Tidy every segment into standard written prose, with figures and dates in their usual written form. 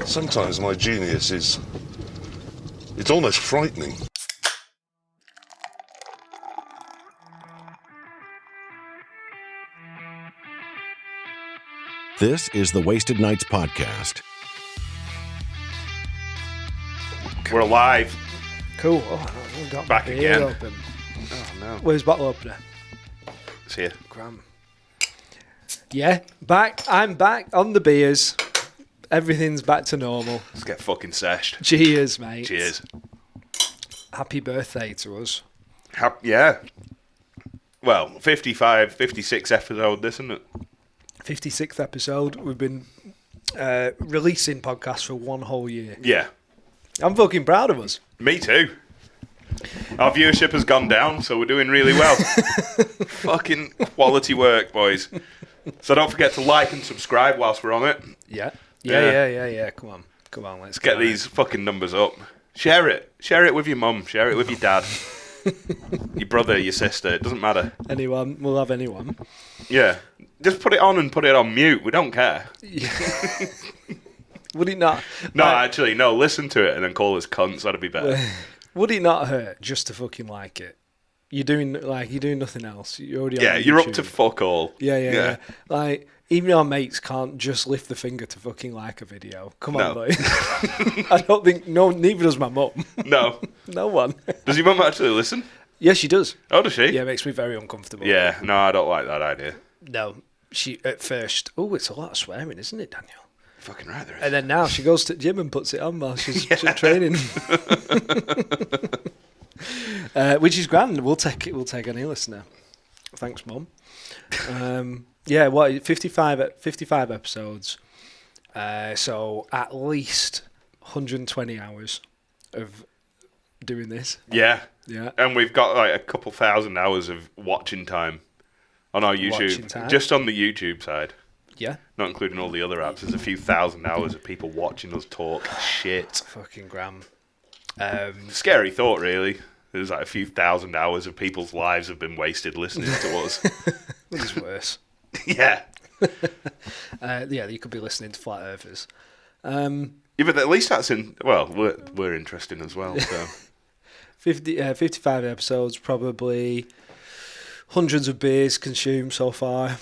Sometimes my genius is... it's almost frightening. This is the Wasted Nights Podcast. We're alive. Cool. Oh, no, got Back again. Open. Oh, no. Where's bottle opener? It's here. Cram. Yeah, back. I'm back on the beers. Everything's back to normal. Let's get fucking seshed. Cheers, mate. Cheers. Happy birthday to us. Yeah. Well, 55, 56 episode, this, isn't it? 56th episode. We've been releasing podcasts for one whole year. Yeah. I'm fucking proud of us. Me too. Our viewership has gone down, so we're doing really well. Fucking quality work, boys. So don't forget to like and subscribe whilst we're on it. Yeah. Come on, let's get these fucking numbers up. Share it. Share it with your mum. Share it with your dad. Your brother, your sister. It doesn't matter. Anyone. We'll have anyone. Yeah. Just put it on and put it on mute. We don't care. Would it not? No, actually, no. Listen to it and then call us cunts. That'd be better. Would it not hurt just to fucking like it? You're doing nothing else. You're already on you're YouTube. up to fuck all. Yeah. Like, even our mates can't just lift the finger to fucking like a video. Come on, boy. I don't think neither does my mum. No. No one. Does your mum actually listen? Yes, she does. Oh, does she? Yeah, it makes me very uncomfortable. Yeah, no, I don't like that idea. No, she at first. Oh, it's a lot of swearing, isn't it, Daniel? Fucking right there is. And then now she goes to the gym and puts it on while she's training. Which is grand. We'll take it. We'll take any listener. Thanks, Mum. 55 episodes. So at least 120 hours of doing this. Yeah. Yeah. And we've got like a couple thousand hours of watching time on our YouTube. Just on the YouTube side. Yeah. Not including all the other apps. There's a few thousand hours of people watching us talk shit. Fucking gram. Scary thought, really. There's like a few thousand hours of people's lives have been wasted listening to us. It's worse. Yeah. You could be listening to flat earthers. Yeah, but at least that's in. Well, we're interesting as well. So. 55 episodes, probably hundreds of beers consumed so far.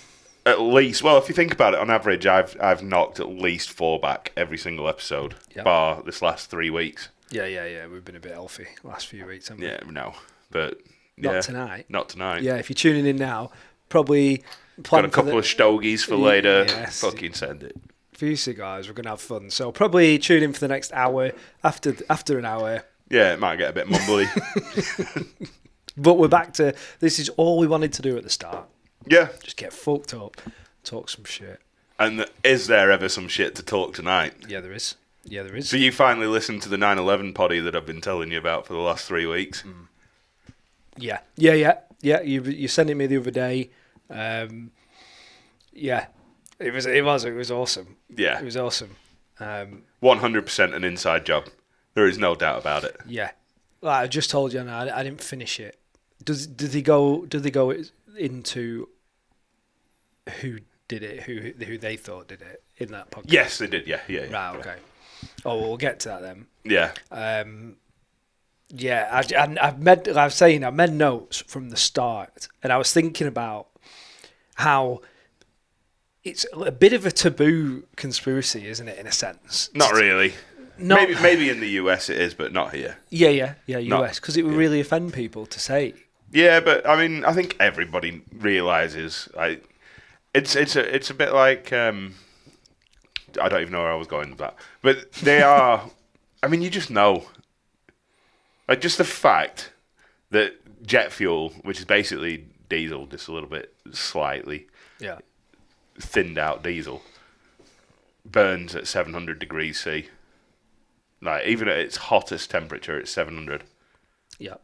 At least, well, if you think about it, on average, I've knocked at least 4 back every single episode, bar this last 3 weeks. Yeah. We've been a bit healthy last few weeks, haven't we? Yeah, no, but not tonight. Not tonight. Yeah, if you're tuning in now, probably got a couple of stogies for later. Yes. Fucking send it. A few cigars. We're gonna have fun. So probably tune in for the next hour. After an hour. Yeah, it might get a bit mumbly. But we're back to this. Is all we wanted to do at the start. Yeah. Just get fucked up, talk some shit. And is there ever some shit to talk tonight? Yeah, there is. So you finally listened to the 9/11 poddy that I've been telling you about for the last 3 weeks? Yeah. You sent it me the other day. Yeah. It was awesome. Yeah. It was awesome. 100% an inside job. There is no doubt about it. Yeah. Like I just told you, and I didn't finish it. Did they go into who did it, who they thought did it in that podcast? Yes, they did. Yeah. Right. Okay. Oh, we'll get to that then. Yeah. Yeah. I made notes from the start, and I was thinking about how it's a bit of a taboo conspiracy, isn't it? In a sense. Not really. No. Maybe in the US it is, but not here. Yeah. US, because it would really offend people to say. Yeah, but I mean, I think everybody realizes like it's a bit like I don't even know where I was going with that, but they are. I mean, you just know, like just the fact that jet fuel, which is basically diesel, just a little bit slightly thinned out diesel, burns at 700 degrees C. Like even at its hottest temperature, it's 700. Yeah.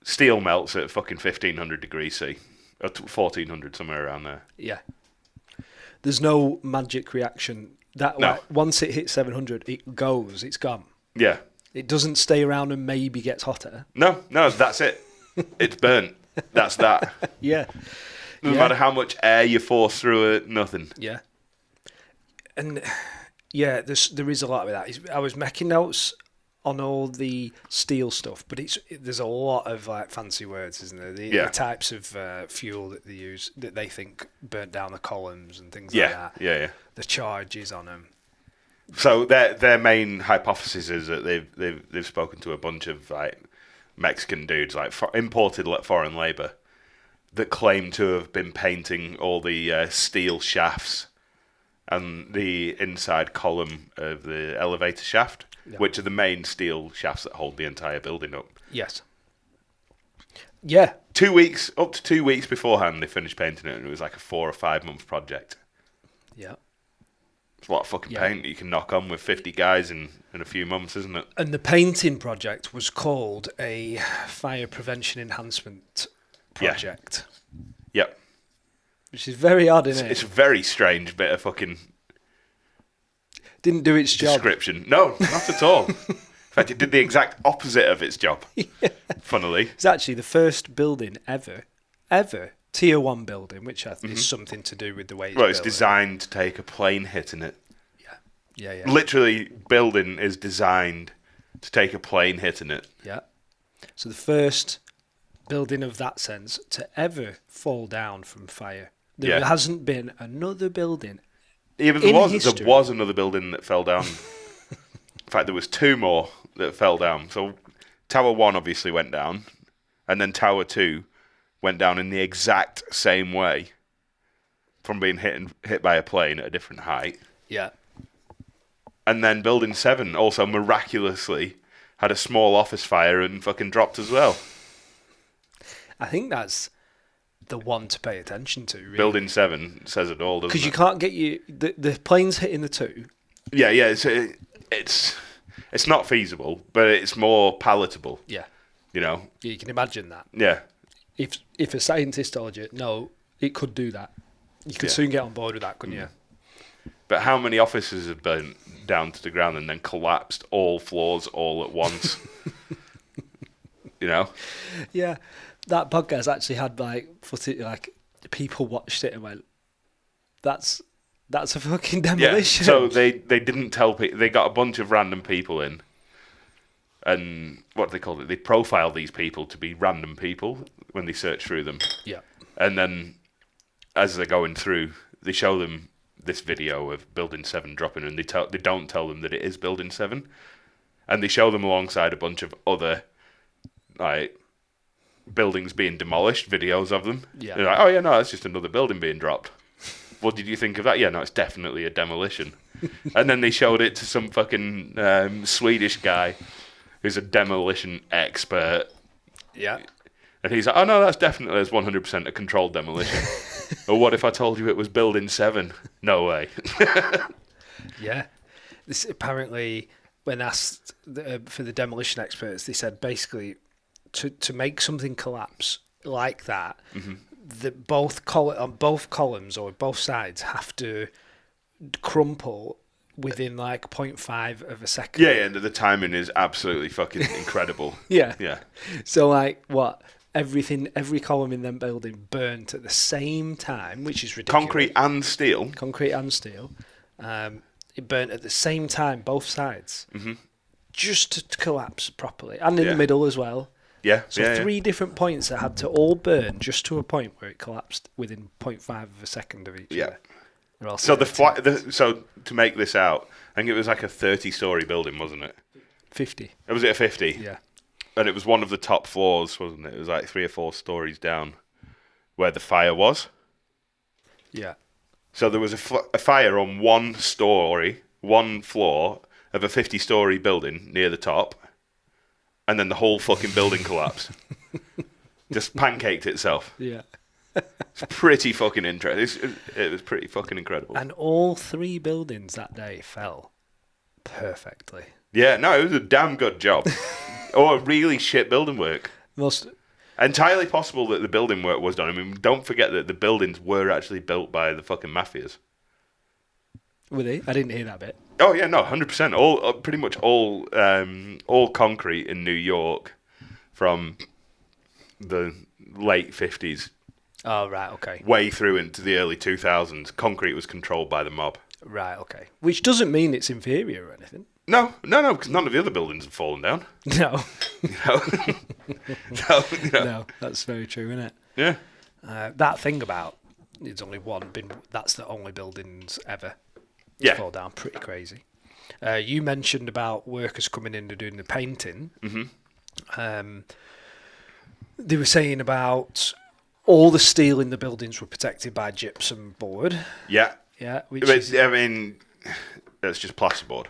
Steel melts at fucking 1500 degrees C, or 1400, somewhere around there. Yeah. There's no magic reaction. Like, once it hits 700, it goes. It's gone. Yeah. It doesn't stay around and maybe gets hotter. No, that's it. It's burnt. That's that. Yeah. Doesn't matter how much air you force through it, nothing. Yeah. And Yeah, there is a lot of that. I was making notes on all the steel stuff, but there's a lot of like fancy words, isn't there? The types of fuel that they use that they think burnt down the columns and things like that. Yeah. The charges on them. So their main hypothesis is that they've spoken to a bunch of like Mexican dudes, like imported foreign labour, that claim to have been painting all the steel shafts and the inside column of the elevator shaft, which are the main steel shafts that hold the entire building up. Yes. Yeah. Up to 2 weeks beforehand, they finished painting it, and it was like a 4 or 5 month project. Yeah. It's a lot of fucking paint that you can knock on with 50 guys in a few months, isn't it? And the painting project was called a fire prevention enhancement project. Yep. Which is very odd, isn't it? It's a very strange bit of fucking... Didn't do its job. Description. No, not at all. In fact, it did the exact opposite of its job, funnily. It's actually the first building ever, Tier 1 building, which is something to do with the way it's Well, it's built. designed to take a plane hit in it. Yeah. Literally, building is designed to take a plane hit in it. Yeah. So the first building of that sense to ever fall down from fire. There hasn't been another building Even there was another building that fell down. In fact, there was 2 more that fell down. So Tower 1 obviously went down, and then Tower 2 went down in the exact same way from being hit by a plane at a different height. Yeah. And then Building 7 also miraculously had a small office fire and fucking dropped as well. I think that's the one to pay attention to, really. Building 7 says it all, doesn't it? Because you can't get the planes hitting the 2. Yeah, it's not feasible, but it's more palatable. Yeah. You know? You can imagine that. Yeah. If a scientist told you, no, it could do that, you could soon get on board with that, couldn't you? But how many offices have burnt down to the ground and then collapsed all floors all at once? You know? Yeah. That podcast actually had footage, people watched it and went, that's a fucking demolition. Yeah. So they didn't tell people. They got a bunch of random people in, and what do they call it? They profile these people to be random people when they search through them. Yeah. And then as they're going through, they show them this video of Building 7 dropping, and they don't tell them that it is Building 7, and they show them alongside a bunch of other buildings being demolished, videos of them. Yeah. They're like, oh yeah, no, that's just another building being dropped. What did you think of that? Yeah, no, it's definitely a demolition. And then they showed it to some fucking Swedish guy who's a demolition expert. Yeah. And he's like, oh no, that's definitely 100% a controlled demolition. Or what if I told you it was Building 7? No way. Yeah. This apparently, when asked for the demolition experts, they said basically to make something collapse like that, that both columns or both sides have to crumple within 0.5 of a second. Yeah, and the timing is absolutely fucking incredible. Yeah. Yeah. So every column in them building burnt at the same time, which is ridiculous. Concrete and steel. It burnt at the same time, both sides, just to collapse properly, and in the middle as well. Yeah. So 3 different points that had to all burn just to a point where it collapsed within 0.5 of a second of each other. So so to make this out, I think it was like a 30-story building, wasn't it? 50. Was it a 50? Yeah. And it was one of the top floors, wasn't it? It was like 3 or 4 stories down where the fire was. Yeah. So there was a fire on one floor of a 50-story building near the top, and then the whole fucking building collapsed. Just pancaked itself. Yeah. It's pretty fucking interesting. It was pretty fucking incredible. And all 3 buildings that day fell perfectly. Yeah, no, it was a damn good job. Or really shit building work. Entirely possible that the building work was done. I mean, don't forget that the buildings were actually built by the fucking mafias. Were they? I didn't hear that bit. Oh yeah, no, 100%. All pretty much all concrete in New York from the late 50s. Oh right, okay. Way through into the early 2000s, concrete was controlled by the mob. Right, okay. Which doesn't mean it's inferior or anything. No, because none of the other buildings have fallen down. No. No. No, that's very true, isn't it? Yeah. That thing about it's only one that's the only buildings ever Yeah. fall down. Pretty crazy. You mentioned about workers coming in and doing the painting. Mm-hmm. They were saying about all the steel in the buildings were protected by gypsum board. Yeah. Yeah, I mean, that's just plasterboard.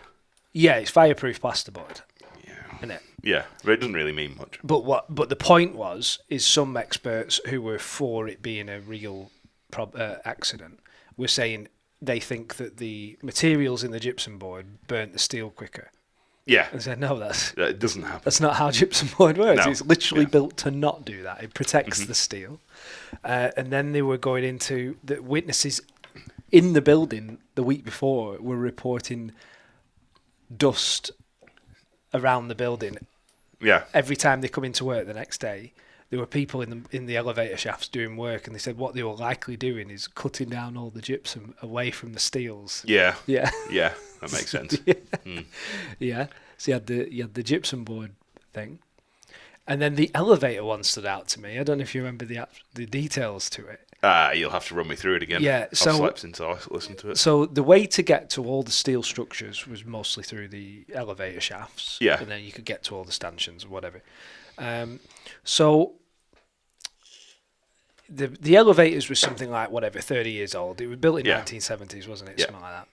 Yeah, it's fireproof plasterboard. Yeah. Isn't it? Yeah, but it doesn't really mean much. But the point is some experts who were for it being a real accident were saying they think that the materials in the gypsum board burnt the steel quicker. Yeah. And said, no, it doesn't happen. That's not how gypsum board works. No. It's literally built to not do that. It protects the steel. And then they were going into the witnesses in the building the week before were reporting dust around the building. Yeah. Every time they come into work the next day, there were people in the elevator shafts doing work, and they said what they were likely doing is cutting down all the gypsum away from the steels. Yeah. Yeah. Yeah, that makes sense. Yeah. So you had the gypsum board thing, and then the elevator one stood out to me. I don't know if you remember the details to it. You'll have to run me through it again. Yeah, I've slept since I listened to it. So the way to get to all the steel structures was mostly through the elevator shafts. Yeah. And then you could get to all the stanchions or whatever. So the elevators was something like, 30 years old. It was built in 1970s, wasn't it? Yeah. Something like that.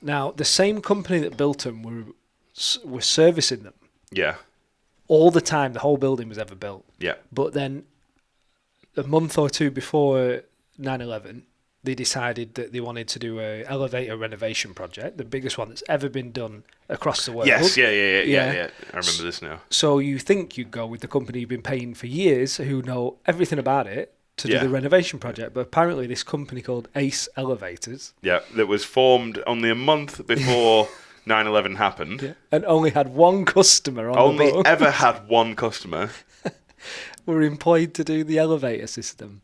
Now, the same company that built them were servicing them Yeah. all the time the whole building was ever built. Yeah. But then a month or two before 9/11, they decided that they wanted to do a elevator renovation project, the biggest one that's ever been done across the world. Yes, yeah. I remember this now. So you think you'd go with the company you've been paying for years, who know everything about it, to do the renovation project. But apparently this company called Ace Elevators... Yeah, that was formed only a month before 9/11 happened. And only had one customer on the boat. Ever had one customer. Were employed to do the elevator system.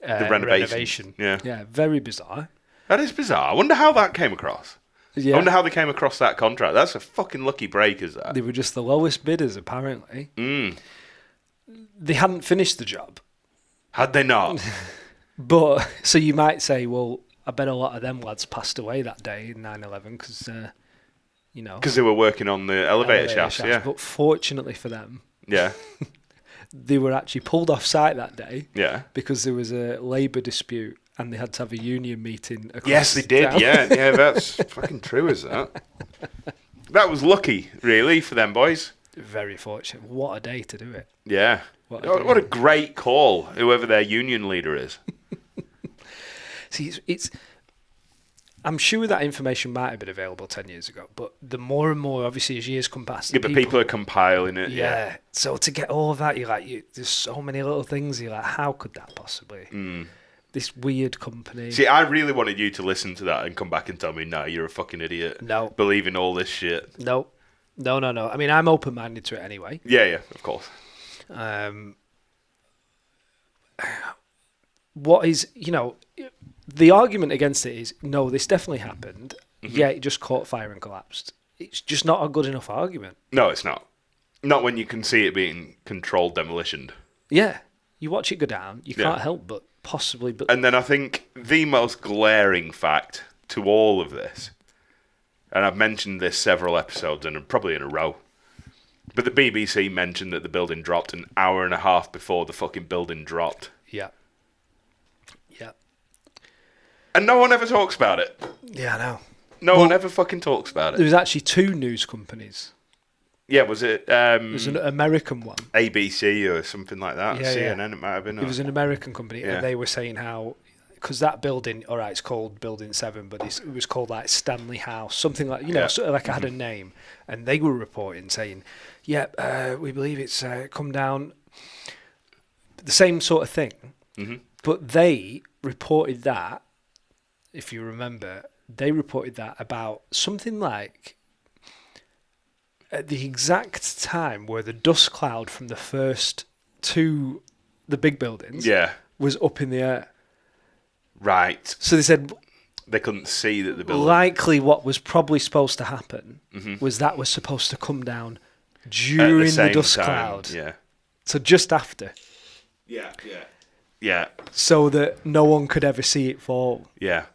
The renovation. Yeah. Yeah, very bizarre. That is bizarre. I wonder how that came across. Yeah. I wonder how they came across that contract. That's a fucking lucky break, is that? They were just the lowest bidders, apparently. They hadn't finished the job. Had they not? But, so you might say, well, I bet a lot of them lads passed away that day in 9/11 because, Because they were working on the elevator shafts, yeah. But fortunately for them, Yeah. they were actually pulled off site that day. Yeah. Because there was a labour dispute and they had to have a union meeting across Yes, they did. town. Yeah, that's fucking true, is that? That was lucky, really, for them boys. Very fortunate. What a day to do it. Yeah. What a great call, whoever their union leader is. See, it's I'm sure that information might have been available 10 years ago, but the more and more, obviously, as years come past... Yeah, but people are compiling it. Yeah. So to get all of that, there's so many little things, you're like, how could that possibly... This weird company... See, I really wanted you to listen to that and come back and tell me, no, you're a fucking idiot. No. Believing all this shit. No. I mean, I'm open-minded to it anyway. Yeah, of course. What is, the argument against it is, no, this definitely happened. Yeah, it just caught fire and collapsed. It's just not a good enough argument. No, it's not. Not when you can see it being controlled demolition. Yeah. You watch it go down, you can't help but possibly... And then I think the most glaring fact to all of this, and I've mentioned this several episodes and probably in a row, but the BBC mentioned that the building dropped an hour and a half before the fucking building dropped. Yeah. Yeah. And no one ever talks about it. Yeah, I know. No one ever fucking talks about it. There was actually two news companies. Yeah, was it... There's an American one. ABC or something like that. Yeah, CNN it might have been. It was an American company, Yeah. and they were saying how... Because that building, all right, it's called Building 7, but it was called like Stanley House, something like, sort of like it had a name. And they were reporting saying, we believe it's come down. The same sort of thing. Mm-hmm. But they reported that, if you remember, about something like at the exact time where the dust cloud from the first to the big buildings was up in the air. Right. So they said, they couldn't see that the building. Likely, what was probably supposed to happen was that was supposed to come down during the dust cloud. Yeah. So just after. Yeah. So that no one could ever see it fall. Yeah.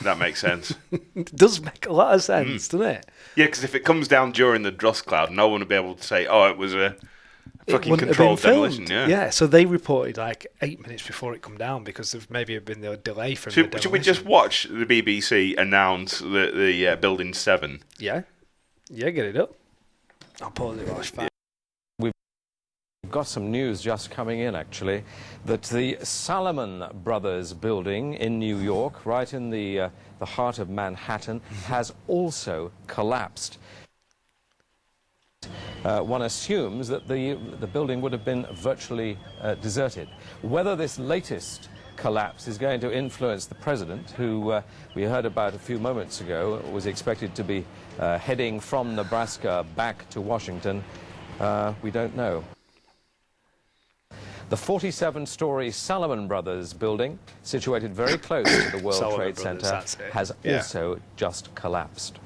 That makes sense. It does make a lot of sense, doesn't it? Yeah, because if it comes down during the dust cloud, no one would be able to say, "Oh, it was a fucking Wouldn't have controlled been filmed. demolition." Yeah. So they reported like 8 minutes before it come down because there maybe been a delay from the demolition. Should we just watch the BBC announce the Building 7? Yeah, get it up. I'll pause it while it's fine. We've got some news just coming in, actually, that the Salomon Brothers building in New York, right in the heart of Manhattan, has also collapsed. One assumes that the building would have been virtually deserted. Whether this latest collapse is going to influence the president, who we heard about a few moments ago, was expected to be heading from Nebraska back to Washington, we don't know. The 47-story Salomon Brothers building, situated very close to the World Trade Center, has also just collapsed.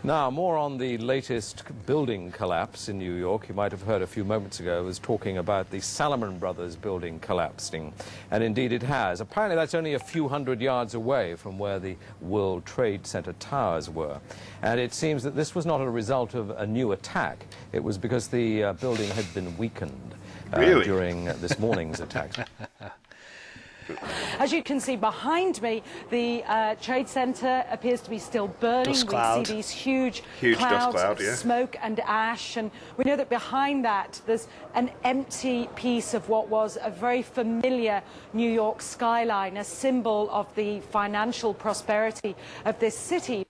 Now, more on the latest building collapse in New York. You might have heard a few moments ago, I was talking about the Salomon Brothers building collapsing. And indeed it has. Apparently that's only a few hundred yards away from where the World Trade Center towers were. And it seems that this was not a result of a new attack. It was because the building had been weakened during this morning's attacks. As you can see behind me, the Trade Center appears to be still burning. Dust cloud. We see these huge Dust clouds cloud, of yeah. smoke and ash, and we know that behind that there's an empty piece of what was a very familiar New York skyline, a symbol of the financial prosperity of this city.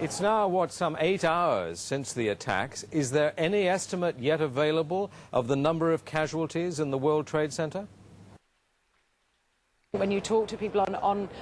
It's now, some 8 hours since the attacks. Is there any estimate yet available of the number of casualties in the World Trade Center? When you talk to people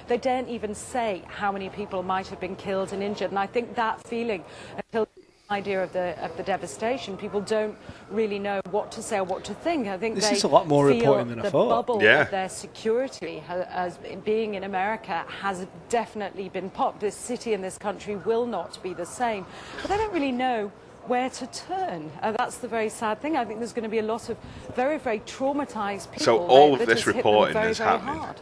they don't even say how many people might have been killed and injured, and I think that feeling, until the idea of the devastation, people don't really know what to say or what to think. I think This they is a lot more feel reporting than I the thought. bubble Yeah. of their security, as being in America, has definitely been popped. This city and this country will not be the same, but they don't really know where to turn. That's the very sad thing. I think there's going to be a lot of very, very traumatized people. So all of that this has hit them reporting very, is very happening. hard.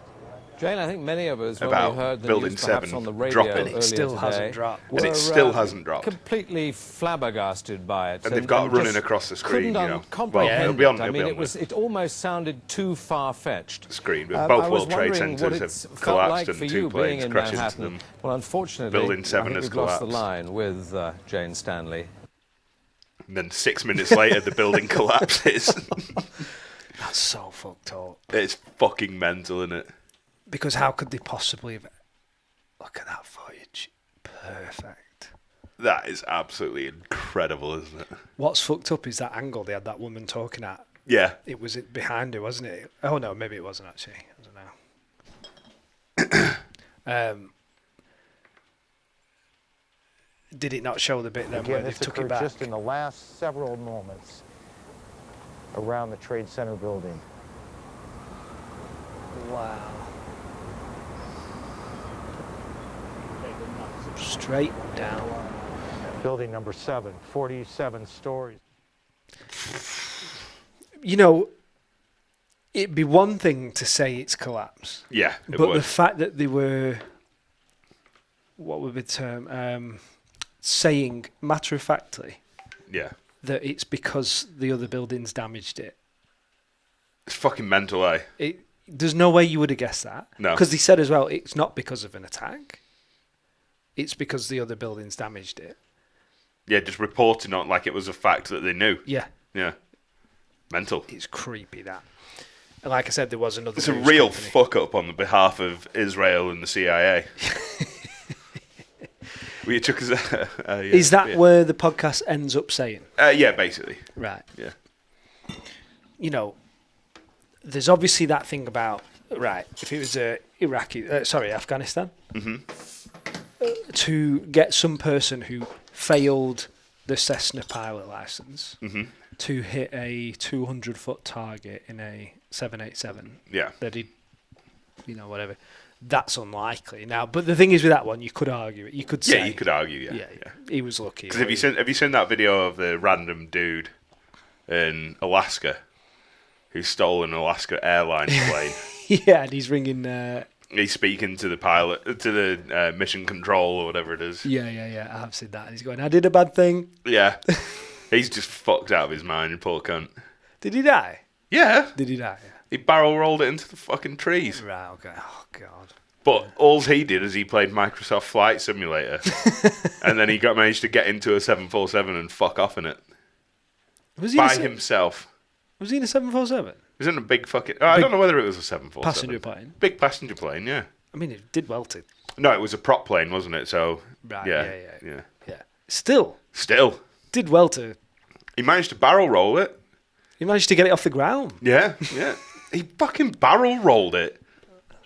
Jane, I think many of us, when About we heard the Building news perhaps 7 on the radio dropping. earlier It still today, hasn't dropped. And it were, still hasn't dropped. Completely flabbergasted by it. And they've got running just across the screen, couldn't you know. comprehend Well, it'll be on- it. I it'll be mean, on the- it almost sounded too far-fetched. Screen, but I both was World Trade wondering what Centers it's have felt collapsed like and for two you being planes in crashed into Manhattan. them. Well, unfortunately, Building 7 I think has we've lost the collapsed. line with Jane Stanley. And then 6 minutes later, the building collapses. That's so fucked up. It's fucking mental, isn't it? Because how could they possibly have... Look at that footage. Perfect. That is absolutely incredible, isn't it? What's fucked up is that angle they had that woman talking at. Yeah. It was behind her, wasn't it? Oh, no, maybe it wasn't, actually. I don't know. Did it not show the bit then where Again, they this took it occurred back? just in the last several moments around the Trade Center building. Wow. Straight down. Building number 7, 47 stories. You know, it'd be one thing to say it's collapse. Yeah, it But would. the fact that they were, what would be the term, saying matter-of-factly Yeah. that it's because the other buildings damaged it. It's fucking mental, eh? There's no way you would have guessed that. No. Because they said as well, it's not because of an attack. It's because the other buildings damaged it. Yeah, just reporting on like it was a fact that they knew. Yeah. Yeah. Mental. It's creepy, that. And like I said, there was another... It's a news real company. fuck up on the behalf of Israel and the CIA. We took us Is that where the podcast ends up saying? Yeah, basically. Right. Yeah. You know, there's obviously that thing about, right, if it was Afghanistan, to get some person who failed the Cessna pilot license to hit a 200-foot target in a 787 Yeah. that he'd whatever. That's unlikely now. But the thing is with that one, you could argue it. You could say, Yeah, you could argue. Yeah. he was lucky. Because have you seen that video of the random dude in Alaska who stole an Alaska Airlines plane? Yeah, and he's ringing. He's speaking to the pilot, to the mission control or whatever it is. Yeah. I have seen that. And he's going, I did a bad thing. Yeah. He's just fucked out of his mind, poor cunt. Did he die? Yeah. Did he die? He barrel rolled it into the fucking trees. Right, okay. Oh, God. But all he did is he played Microsoft Flight Simulator. And then he managed to get into a 747 and fuck off in it. Was he By himself. Was he in a 747? He was in a big fucking... I don't know whether it was a 747. Passenger plane? Big passenger plane, yeah. I mean, it did well to... No, it was a prop plane, wasn't it? So, Right, yeah. Still, did well to... He managed to barrel roll it. He managed to get it off the ground. Yeah. He fucking barrel rolled it.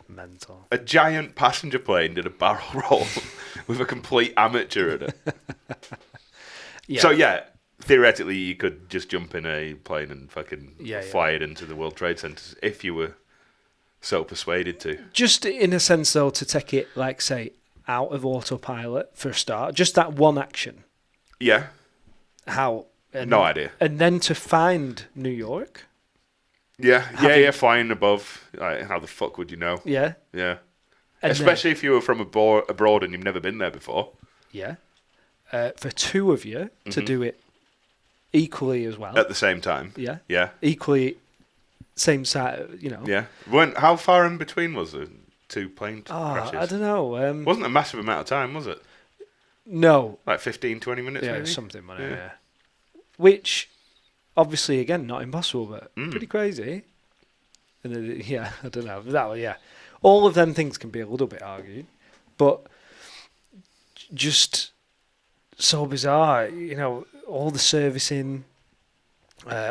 Mental. A giant passenger plane did a barrel roll with a complete amateur in it. Yeah. So, theoretically, you could just jump in a plane and fucking fly it into the World Trade Centers if you were so persuaded to. Just in a sense, though, to take it, like, say, out of autopilot for a start, just that one action. Yeah. How? No idea. And then to find New York. Yeah, flying above. Like, how the fuck would you know? Yeah. Yeah. And especially if you were from abroad and you've never been there before. Yeah. For two of you to do it equally as well. At the same time. Yeah. Yeah. Equally, same side, Yeah. How far in between was the two plane crashes? I don't know. Wasn't a massive amount of time, was it? No. Like 15, 20 minutes maybe? Something, yeah. Which, obviously, again, not impossible, but pretty crazy. And then, I don't know. That way, all of them things can be a little bit argued, but just so bizarre. All the servicing,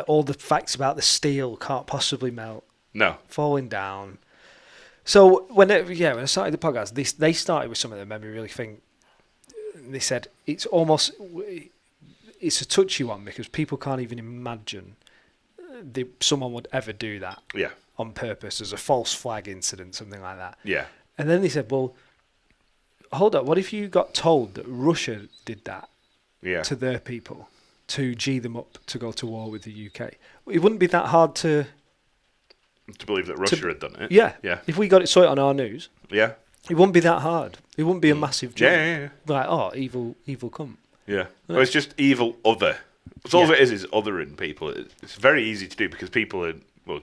all the facts about the steel can't possibly melt. No. Falling down. So when I started the podcast, they started with something that made me really think. They said it's a touchy one because people can't even imagine someone would ever do that on purpose as a false flag incident, something like that. Yeah. And then they said, well, hold up, what if you got told that Russia did that to their people to G them up to go to war with the UK? It wouldn't be that hard to believe that Russia had done it. Yeah. Yeah. If we got it sorted on our news, it wouldn't be that hard. It wouldn't be a massive jump. Yeah. Like, oh, evil come. Yeah. Well, it's just evil other. So all it is othering people. It's very easy to do because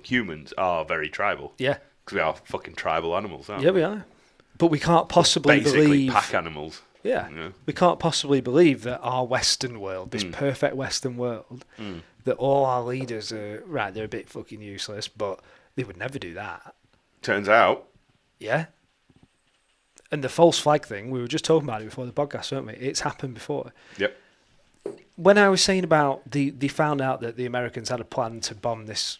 humans are very tribal. Yeah. Because we are fucking tribal animals, aren't Yeah, we? we are. But we can't possibly Basically believe... pack animals. Yeah. We can't possibly believe that our Western world, this perfect Western world, that all our leaders are... Right, they're a bit fucking useless, but they would never do that. Turns out. Yeah. And the false flag thing, we were just talking about it before the podcast, weren't we? It's happened before. Yep. When I was saying about they found out that the Americans had a plan to bomb this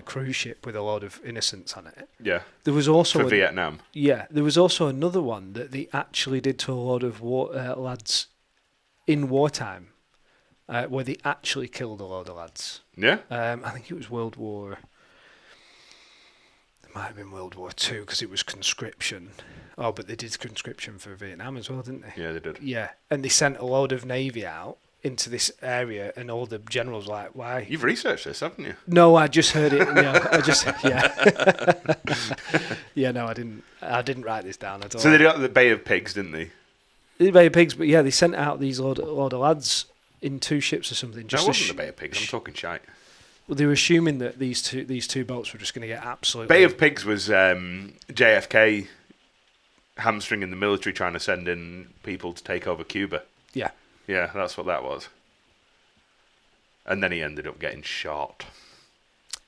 cruise ship with a load of innocents on it. Yeah. There was also... For Vietnam. Yeah. There was also another one that they actually did to a load of lads in wartime, where they actually killed a load of lads. Yeah? I think it was World War... It might have been World War II because it was conscription. Oh, but they did conscription for Vietnam as well, didn't they? Yeah, they did. Yeah, and they sent a load of Navy out into this area, and all the generals were like, why? You've researched this, haven't you? No, I just heard it. No, I didn't write this down at all. So they got the Bay of Pigs, didn't they? The Bay of Pigs, but they sent out these load of lads in two ships or something. That wasn't the Bay of Pigs. I'm talking shite. Well, they were assuming that these two boats were just going to get absolutely... Bay of Pigs was JFK hamstringing the military trying to send in people to take over Cuba. Yeah. Yeah, that's what that was. And then he ended up getting shot.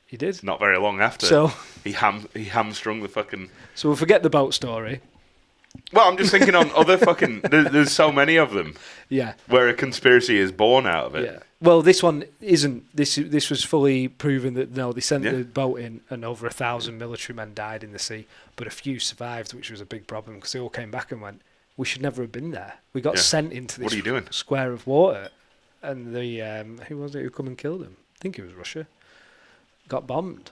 He did? Not very long after. So... He hamstrung the fucking... So we'll forget the boat story. Well, I'm just thinking on other fucking... There's so many of them. Yeah. Where a conspiracy is born out of it. Yeah. Well, this one isn't. This was fully proven that, no, they sent the boat in and over 1,000 military men died in the sea, but a few survived, which was a big problem because they all came back and went, we should never have been there. We got sent into this square of water, and the who was it who come and killed them? I think it was Russia. Got bombed.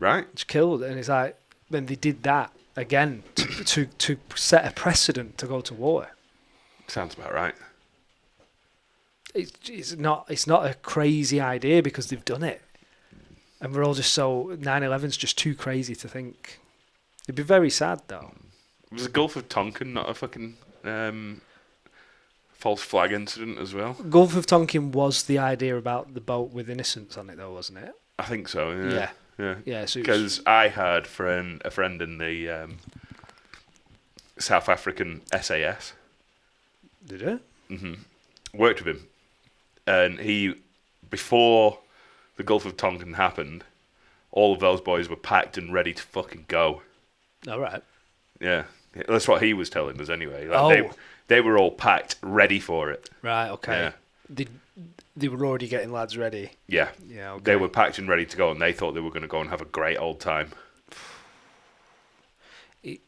Right. It's killed, and it's like, when they did that, again, to set a precedent to go to war. Sounds about right. It's not a crazy idea because they've done it. And we're all just so... 9/11's just too crazy to think. It'd be very sad, though. Was the Gulf of Tonkin not a fucking false flag incident as well? Gulf of Tonkin was the idea about the boat with innocents on it, though, wasn't it? I think so, yeah. Yeah, so because I heard from a friend in the South African SAS. Did it? Mm-hmm. Worked with him. And he, before the Gulf of Tonkin happened, all of those boys were packed and ready to fucking go. All right. Yeah. That's what he was telling us anyway. Like they were all packed, ready for it. Right, okay. Yeah. They were already getting lads ready. Yeah. Yeah, okay. They were packed and ready to go, and they thought they were going to go and have a great old time.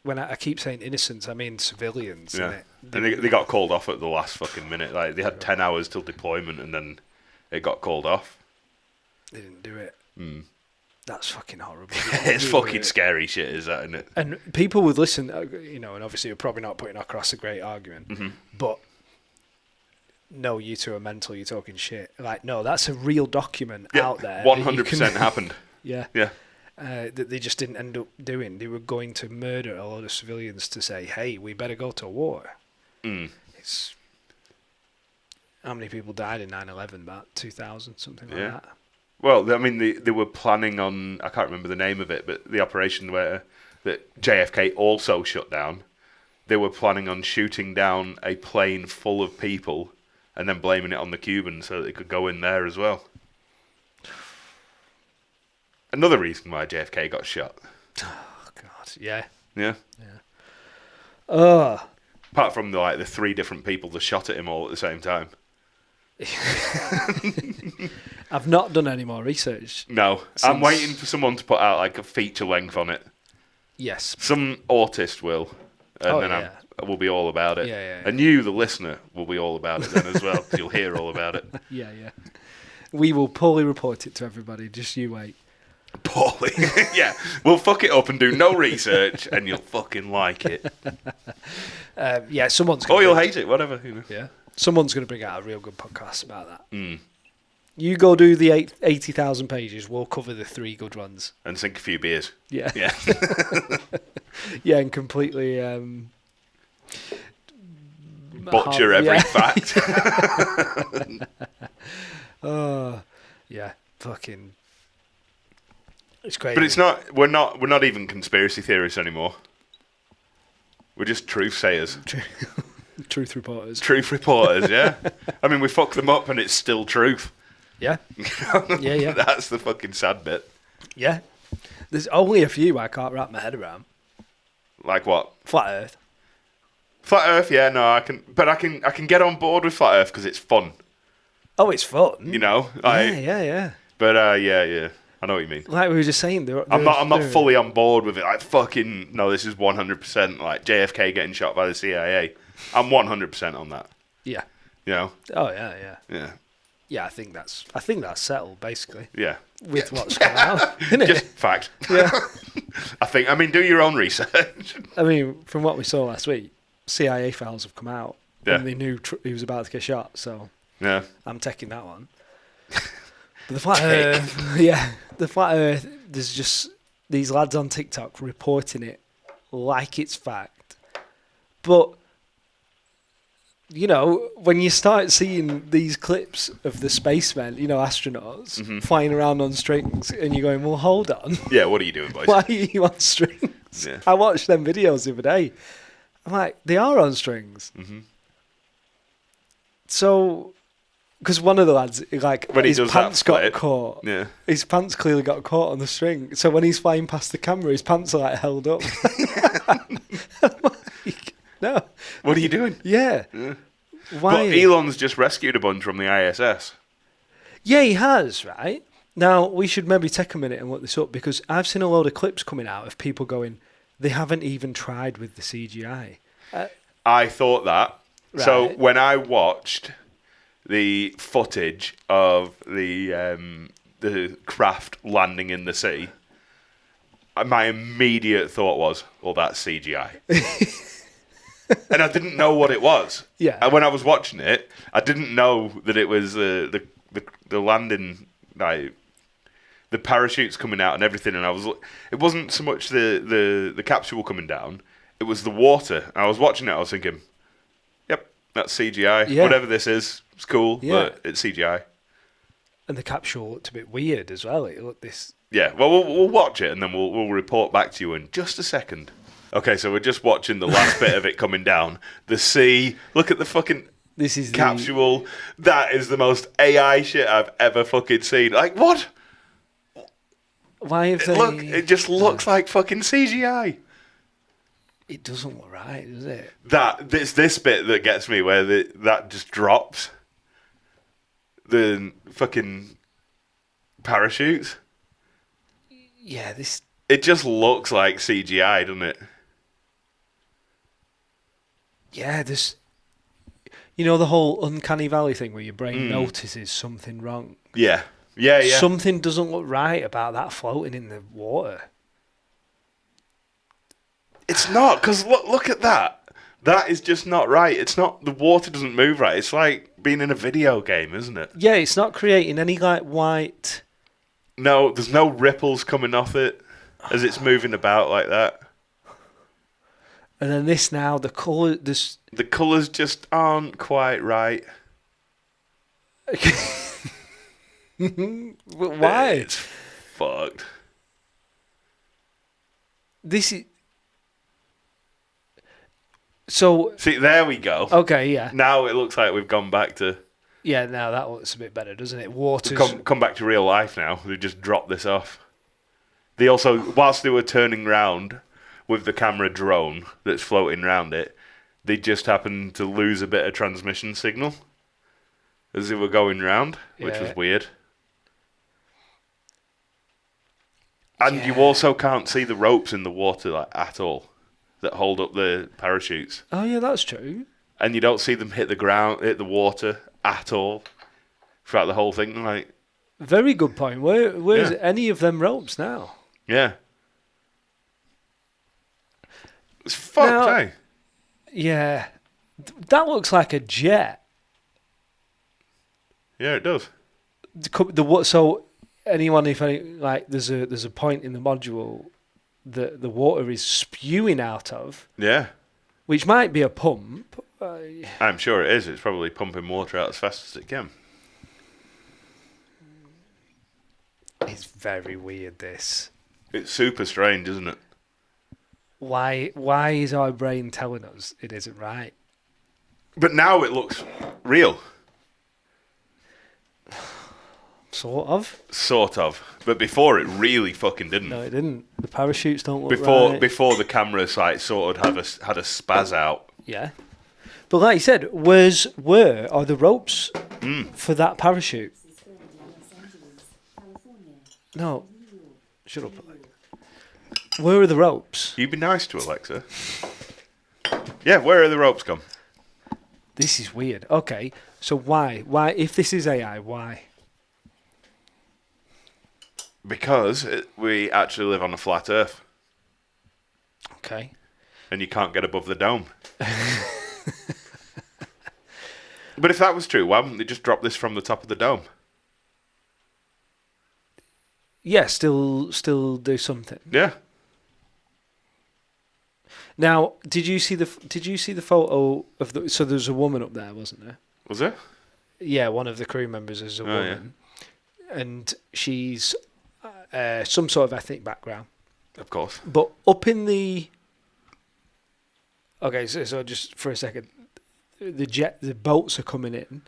When I keep saying innocents, I mean civilians. Yeah. Innit? And they got called off at the last fucking minute. Like they had 10 hours till deployment, and then it got called off. They didn't do it. Mm. That's fucking horrible. It's fucking scary shit, is that, isn't it? And people would listen, and obviously you're probably not putting across a great argument, but no, you two are mental, you're talking shit. Like, no, that's a real document out there. 100% happened. Yeah. Yeah. That they just didn't end up doing. They were going to murder a lot of civilians to say, hey, we better go to war. It's... How many people died in 9/11? About 2,000, something like that. Well, I mean, they were planning on, I can't remember the name of it, but the operation where that JFK also shut down, they were planning on shooting down a plane full of people and then blaming it on the Cubans so that they could go in there as well. Another reason why JFK got shot. Oh, God, yeah. Yeah. Oh. Apart from the 3 different people that shot at him all at the same time. I've not done any more research. No, I'm waiting for someone to put out like a feature length on it. Yes. Some autist will, and then I will be all about it. Yeah. And you, the listener, will be all about it then as well. 'Cause you'll hear all about it. Yeah. We will poorly report it to everybody. Just you wait. Poorly. Yeah, we'll fuck it up and do no research, and you'll fucking like it. Someone's. Or you'll hate it, whatever. Yeah. Someone's going to bring out a real good podcast about that. You go do the 80,000 pages. We'll cover the 3 good ones. And sink a few beers. Yeah. Yeah. Yeah, and completely... butcher every fact. Yeah, fucking... It's crazy. But it's not... We're not even conspiracy theorists anymore. We're just truth sayers. Truth reporters. Truth reporters, yeah. I mean, we fuck them up and it's still truth. Yeah. Yeah. That's the fucking sad bit. Yeah. There's only a few I can't wrap my head around. Like what? Flat Earth. Flat Earth, yeah, no, I can get on board with Flat Earth because it's fun. Oh, it's fun. You know? Yeah. But yeah. I know what you mean. Like we were just saying, I'm not fully on board with it. Like fucking no, this is 100% like JFK getting shot by the CIA. I'm 100% on that. Yeah. You know? Oh yeah. Yeah. Yeah, I think that's settled basically. Yeah. With what's going on, isn't it? Just fact. Yeah. I mean, do your own research. I mean, from what we saw last week, CIA files have come out, and they knew he was about to get shot. So yeah, I'm taking that one. But the Flat Earth, the Flat Earth. There's just these lads on TikTok reporting it like it's fact, but. You know, when you start seeing these clips of the spacemen, astronauts flying around on strings, and you're going, well, hold on. Yeah, what are you doing, boys? Why are you on strings? Yeah. I watched them videos the other day. I'm like, they are on strings. Mm-hmm. So, because one of the lads, when his pants got caught. Yeah. His pants clearly got caught on the string. So when he's flying past the camera, his pants are held up. No. What are you doing? Yeah. Why? But Elon's just rescued a bunch from the ISS. Yeah, he has, right? Now, we should maybe take a minute and look this up because I've seen a load of clips coming out of people going, they haven't even tried with the CGI. I thought that. Right. So when I watched the footage of the craft landing in the sea, my immediate thought was, "Oh, that's CGI," and I didn't know what it was. Yeah. And when I was watching it, I didn't know that it was the landing, like the parachutes coming out and everything. And it wasn't so much the capsule coming down; it was the water. And I was watching it, I was thinking, "Yep, that's CGI. Yeah. Whatever this is, it's cool, Yeah. but it's CGI." And the capsule looked a bit weird as well. It looked this. Yeah, well, we'll watch it and then we'll report back to you in just a second. Okay, so we're just watching the last bit of it coming down. The sea. Look at the fucking This is capsule. That is the most AI shit I've ever fucking seen. Like, what? Why have they? Look, it just looks like fucking CGI. It doesn't look right, does it? It's this bit that gets me where that just drops. The fucking parachutes. Yeah, this. It just looks like CGI, doesn't it? Yeah, this. You know the whole uncanny valley thing where your brain notices something wrong. Yeah. Something doesn't look right about that floating in the water. It's not, because look at that. That is just not right. It's not, the water doesn't move right. It's like being in a video game, isn't it? Yeah, it's not creating any like white. No, there's no ripples coming off it as it's moving about like that. And then this now, the colour, this. The colours just aren't quite right. Why? It's fucked. This is. So. See, there we go. Okay, yeah. Now it looks like we've gone back to... Yeah, now that looks a bit better, doesn't it? Water's... Come back to real life now. They just dropped this off. They also, whilst they were turning round with the camera drone that's floating around it, they just happened to lose a bit of transmission signal as they were going round, which was weird. And you also can't see the ropes in the water like, at all that hold up the parachutes. Oh, yeah, that's true. And you don't see them hit the water at all throughout the whole thing. Like, very good point. Where's any of them ropes now? Yeah. It's fucked, Now- eh? Yeah. That looks like a jet. Yeah, it does. So anyone, there's a point in the module that the water is spewing out of, Yeah. which might be a pump. I'm sure it is. It's probably pumping water out as fast as it can. It's very weird, this. It's super strange, isn't it? Why is our brain telling us it isn't right? But now it looks real. Sort of. Sort of. But before it really fucking didn't. No, it didn't. The parachutes don't look right. Before the camera site sort of had a spaz out. Yeah. But like you said, where are the ropes for that parachute? No. Shut up. Where are the ropes? You be nice to Alexa. Yeah, where are the ropes gone? This is weird. Okay, so why? Why, if this is AI, why? Because we actually live on a flat Earth. Okay. And you can't get above the dome. But if that was true, why wouldn't they just drop this from the top of the dome? Yeah, still do something. Yeah. Now, did you see the photo of the? So there's a woman up there, wasn't there? Was there? Yeah, one of the crew members is a woman, and she's some sort of ethnic background. Of course. But up in the. Okay, so just for a second, the boats are coming in.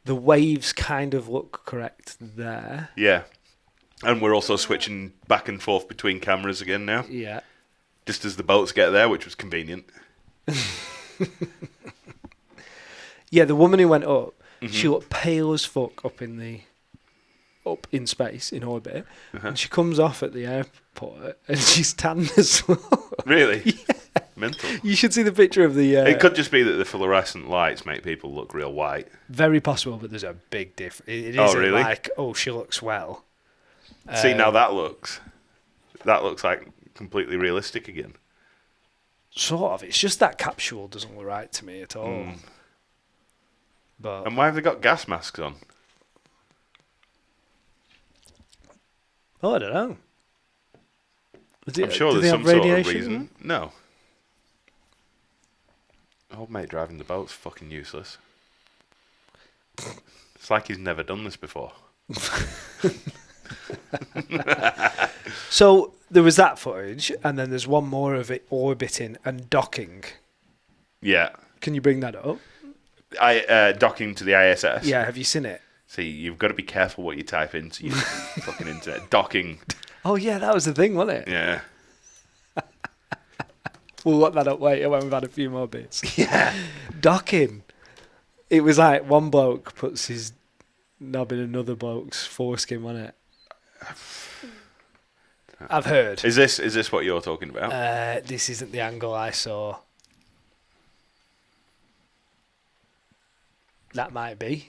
The waves kind of look correct there. Yeah. And we're also switching back and forth between cameras again now. Yeah. Just as the boats get there, which was convenient. Yeah, the woman who went up, she looked pale as fuck up in space, in orbit. And she comes off at the airport and she's tan as well. Really? Yeah. Mental. You should see the picture of the... It could just be that the fluorescent lights make people look real white. Very possible, but there's a big difference. It Oh, isn't really? like, oh, she looks well. See, now that looks like completely realistic again. Sort of. It's just that capsule doesn't look right to me at all. But And why have they got gas masks on? I don't know. I'm sure do there's they some have sort of radiation? reason. No. Old mate driving the boat's fucking useless. It's like he's never done this before. So there was that footage, and then there's one more of it orbiting and docking. Yeah. Can you bring that up? Docking to the ISS. Yeah, have you seen it? See, you've got to be careful what you type into your fucking internet. Docking. Oh yeah, that was the thing, wasn't it? Yeah. We'll look that up later when we've had a few more bits. Yeah. Docking. It was like one bloke puts his knob in another bloke's foreskin on it. I've heard. Is this what you're talking about? This isn't the angle I saw. That might be.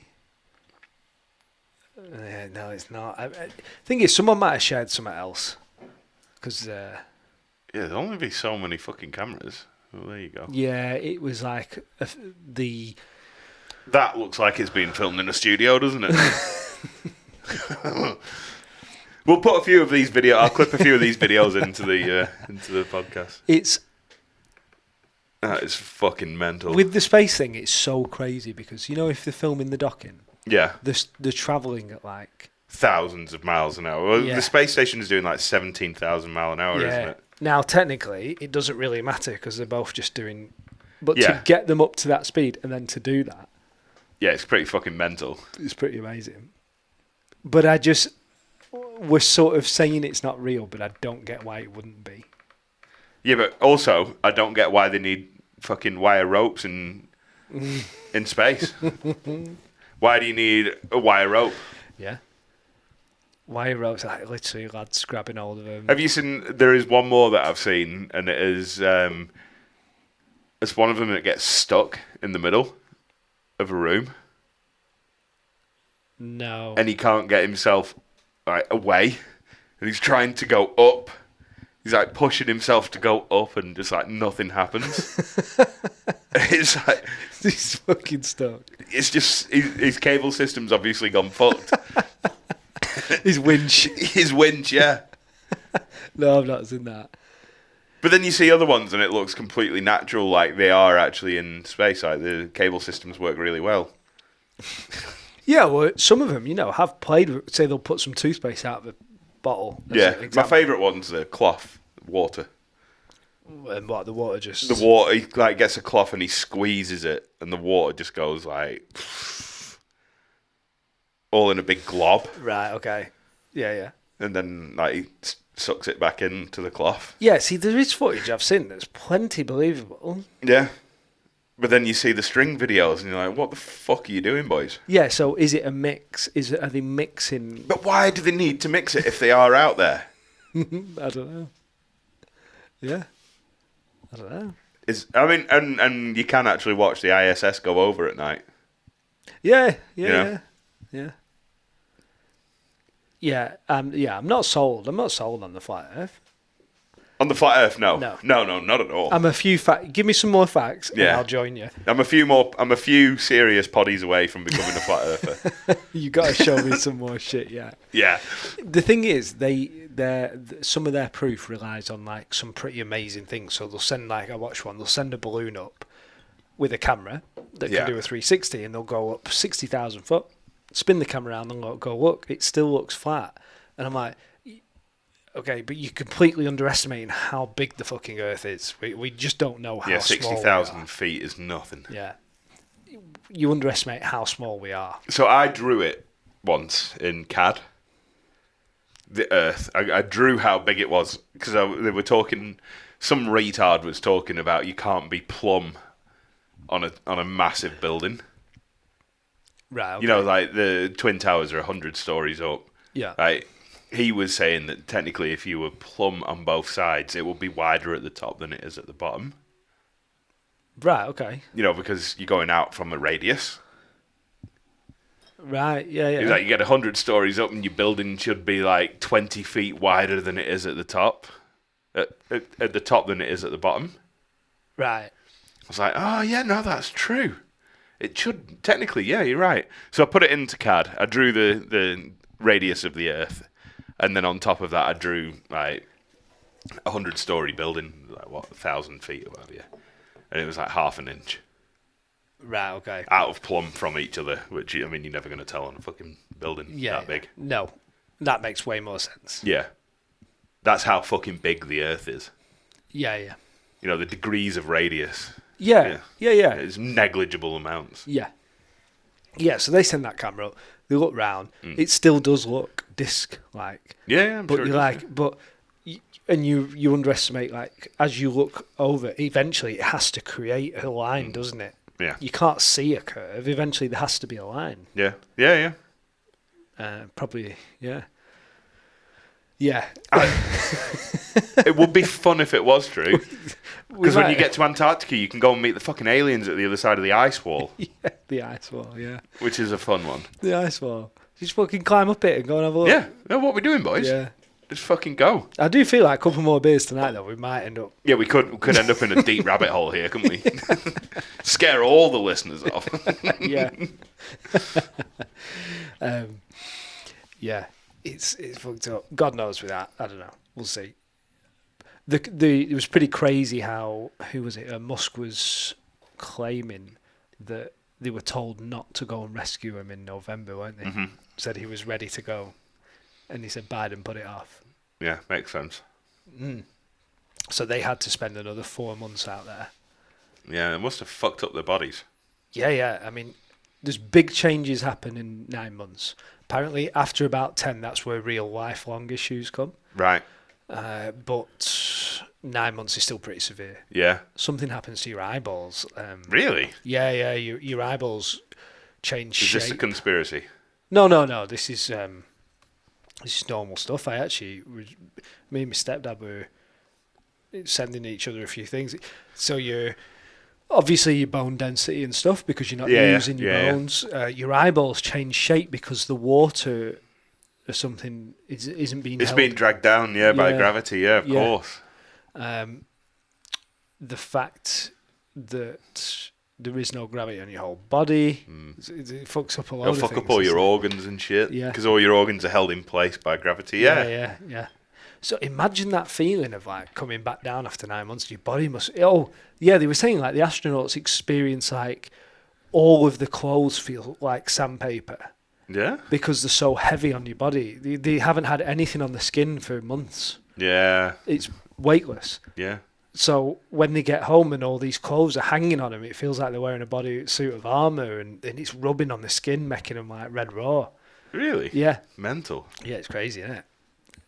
No, it's not. I think someone might have shared something else. Because, Yeah, there'll only be so many fucking cameras. Well, there you go. yeah, it was like the... That looks like it's been filmed in a studio, doesn't it? We'll put a few of these videos. I'll clip a few of these videos into the podcast. That is fucking mental. With the space thing, it's so crazy because, you know, if they're filming the docking, Yeah, they're travelling at like... thousands of miles an hour. Well, Yeah. the space station is doing like 17,000 mile an hour, isn't it? Now, technically, it doesn't really matter because they're both just doing... But Yeah. to get them up to that speed and then to do that, Yeah, it's pretty fucking mental. it's pretty amazing. But we're sort of saying it's not real, but I don't get why it wouldn't be. Yeah, but also, I don't get why they need fucking wire ropes in space. Why do you need a wire rope? Yeah. Wire ropes, like literally lads grabbing hold of them. Have you seen? There is one more that I've seen, and it is it's one of them that gets stuck in the middle of a room, No. and he can't get himself away, and he's trying to go up. He's like pushing himself to go up, and just like nothing happens. It's like He's fucking stuck. it's just his cable system's obviously gone fucked. His winch. His winch, yeah. No, I've not seen that. But then you see other ones, and it looks completely natural, like they are actually in space. Like the cable systems work really well. Yeah, well, some of them, you know, have played with, say they'll put some toothpaste out of a bottle. as Yeah, an my example. favourite one's the cloth, water. And what, the water just... The water, he like gets a cloth and he squeezes it, and the water just goes like all in a big glob, Right, okay. Yeah, yeah. and then like he sucks it back into the cloth. Yeah, see, there is footage I've seen that's plenty believable. Yeah, but then you see the string videos, and you're like, "What the fuck are you doing, boys?" Yeah, so is it a mix? Are they mixing? But why do they need to mix it if they are out there? I don't know. Yeah. I don't know. And you can actually watch the ISS go over at night. Yeah, Yeah. yeah. Yeah, I'm not sold. I'm not sold on the flat Earth. On the flat Earth, no, No. not at all. I'm a few give me some more facts, and Yeah. I'll join you. I'm a few serious poddies away from becoming a flat earther. You got to show me some more shit. Yeah. Yeah, The thing is, some of their proof relies on like some pretty amazing things. So they'll send like I watched one. They'll send a balloon up with a camera that Yeah. can do a 360, and they'll go up 60,000 foot, spin the camera around, and go look. It still looks flat, and I'm like, okay, but you're completely underestimating how big the fucking Earth is. We just don't know how yeah, small we 60,000 are. feet is nothing. Yeah, you underestimate how small we are. So I drew it once in CAD. The Earth. I drew how big it was because they were talking. Some retard was talking about you can't be plumb on a massive building. Right. Okay. You know, like the Twin Towers are 100 stories up. Yeah. Right. He was saying that technically, if you were plumb on both sides, it would be wider at the top than it is at the bottom. Right. Okay. You know, because you're going out from a radius. Right. Yeah. Yeah. Like you get 100 stories up, and your building should be like 20 feet wider than it is at the top. at the top than it is at the bottom. Right. I was like, oh yeah, no, that's true. It should technically, yeah, you're right. So I put it into CAD. I drew the radius of the Earth, and then on top of that, I drew like 100-story building, like 1,000 feet or whatever, yeah. And it was like half an inch Right, okay. out of plumb from each other, which I mean, you're never going to tell on a fucking building that big. No, that makes way more sense. Yeah, that's how fucking big the Earth is. Yeah, yeah. You know, the degrees of radius. Yeah. It's negligible amounts. Yeah. Yeah, so they send that camera up, they look round, it still does look disc-like. Yeah, I'm But sure. you're like, you underestimate, like, as you look over, eventually it has to create a line, doesn't it? Yeah. You can't see a curve, eventually there has to be a line. Yeah. Probably, yeah. Yeah. It would be fun if it was true. Because when might- you get to Antarctica, you can go and meet the fucking aliens at the other side of the ice wall, Yeah, the ice wall, yeah. which is a fun one. The ice wall. Just fucking climb up it and go and have a look. Yeah. No, what we doing, boys? Yeah. Just fucking go. I do feel like a couple more beers tonight, though. We might end up. Yeah, we could end up in a deep rabbit hole here, couldn't we? Scare all the listeners off. Yeah. Yeah. It's fucked up. God knows with that. I don't know. We'll see. It was pretty crazy how, who was it? Musk was claiming that they were told not to go and rescue him in November, weren't they? Mm-hmm. Said he was ready to go. And he said Biden put it off. Yeah, makes sense. So they had to spend another 4 months out there. Yeah, it must have fucked up their bodies. Yeah. I mean, there's big changes happen in 9 months. Apparently, after about 10, that's where real lifelong issues come. Right. But 9 months is still pretty severe. Yeah. Something happens to your eyeballs. Really? Yeah. Your eyeballs change Is shape. this a conspiracy? No. This is normal stuff. Me and my stepdad were sending each other a few things. So obviously your bone density and stuff, because you're not using your bones. Your eyeballs change shape because the water or something isn't being. It's held. being dragged down, by gravity. Yeah, of course. The fact that there is no gravity on your whole body, it fucks up a lot. It'll of fuck things, up all your doesn't it? organs and shit. Yeah. Because all your organs are held in place by gravity. Yeah. Yeah. So imagine that feeling of like coming back down after 9 months. Your body must. Oh, yeah. They were saying like the astronauts experience like all of the clothes feel like sandpaper Yeah. because they're so heavy on your body. They haven't had anything on the skin for months. Yeah. It's weightless. Yeah. So when they get home and all these clothes are hanging on them, it feels like they're wearing a bodysuit of armour, and it's rubbing on the skin, making them like red raw. Really? Yeah. Mental. Yeah, it's crazy, isn't it?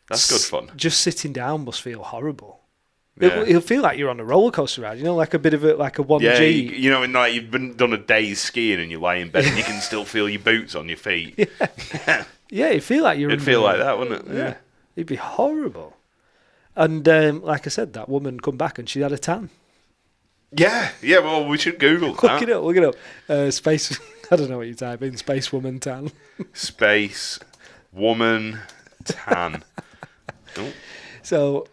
That's good fun. Just sitting down must feel horrible. Yeah. It'll feel like you're on a roller coaster ride, like a bit of like a 1G. Yeah, you know, like you've done a day's skiing and you lie in bed and you can still feel your boots on your feet. Yeah, it'd feel like you're. It'd feel like that, wouldn't it? Yeah. It'd be horrible. And like I said, that woman come back and she had a tan. Yeah. Well, we should Google that. Look it up. Space. I don't know what you type in. Space woman tan. Space woman tan. Oh. So,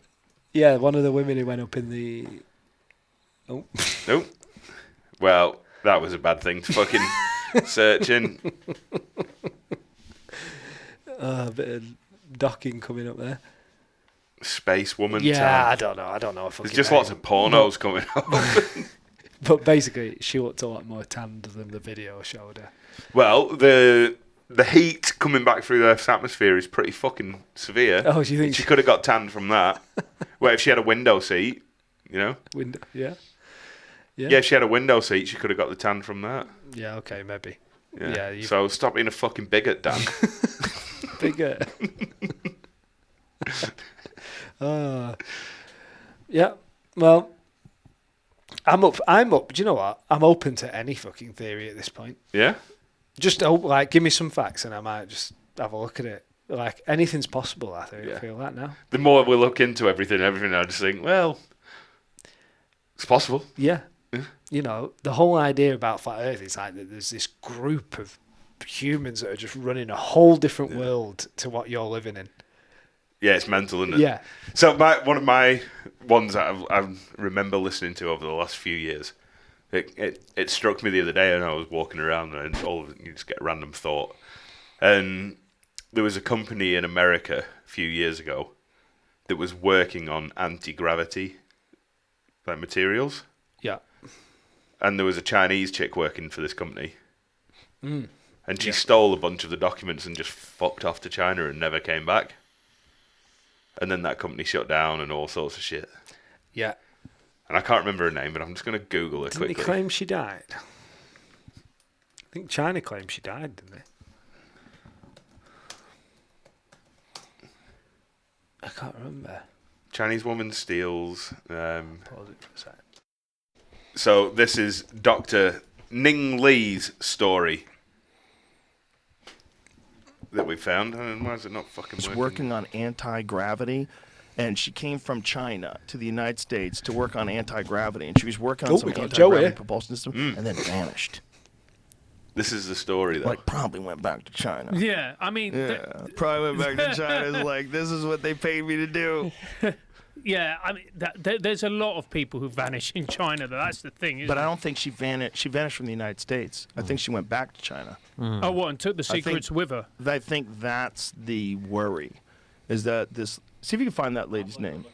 yeah, one of the women who went up in the. Oh. Nope. Well, that was a bad thing to fucking search in. A bit of docking coming up there. Space woman Yeah, tan. I don't know. There's just lots of pornos coming up. But basically, she looked a lot more tanned than the video showed her. Well, the heat coming back through the Earth's atmosphere is pretty fucking severe. Oh, do you think she could have got tanned from that? Well, if she had a window seat, you know? Window, yeah. Yeah, if she had a window seat, she could have got the tan from that. Yeah, okay, maybe. Yeah. Yeah, So stop being a fucking bigot, Dan. bigger. Yeah. Well, I'm up. Do you know what? I'm open to any fucking theory at this point. Yeah? Just give me some facts and I might just have a look at it. Like anything's possible. I feel that now. The more we look into everything, I just think, well, it's possible. Yeah. You know, the whole idea about flat Earth is like that there's this group of humans that are just running a whole different world to what you're living in. Yeah, it's mental, isn't it? Yeah. So one of my ones that I remember listening to over the last few years, it struck me the other day, and I was walking around, and you just get a random thought. And there was a company in America a few years ago that was working on anti-gravity materials. Yeah. And there was a Chinese chick working for this company. And she stole a bunch of the documents and just fucked off to China and never came back. And then that company shut down and all sorts of shit. Yeah. And I can't remember her name, but I'm just going to Google her Didn't quickly. they claim she died? I think China claimed she died, didn't they? I can't remember. Chinese woman steals. Pause it for a sec. So this is Dr. Ning Li's story that we found. And why is it not fucking was working? working on anti-gravity, and she came from China to the United States to work on anti-gravity, and she was working on some we got Joe anti-gravity here. propulsion system, and then vanished. This is the story, though. Like, probably went back to China. Yeah, I mean, Yeah, probably went back to China. It's like, this is what they paid me to do. yeah, I mean, there's a lot of people who vanish in China. That's the thing. Isn't But I don't think she vanished. She vanished from the United States. I think she went back to China. Oh, what? And took the secrets with her. I think that's the worry, is that this. See if you can find that lady's name.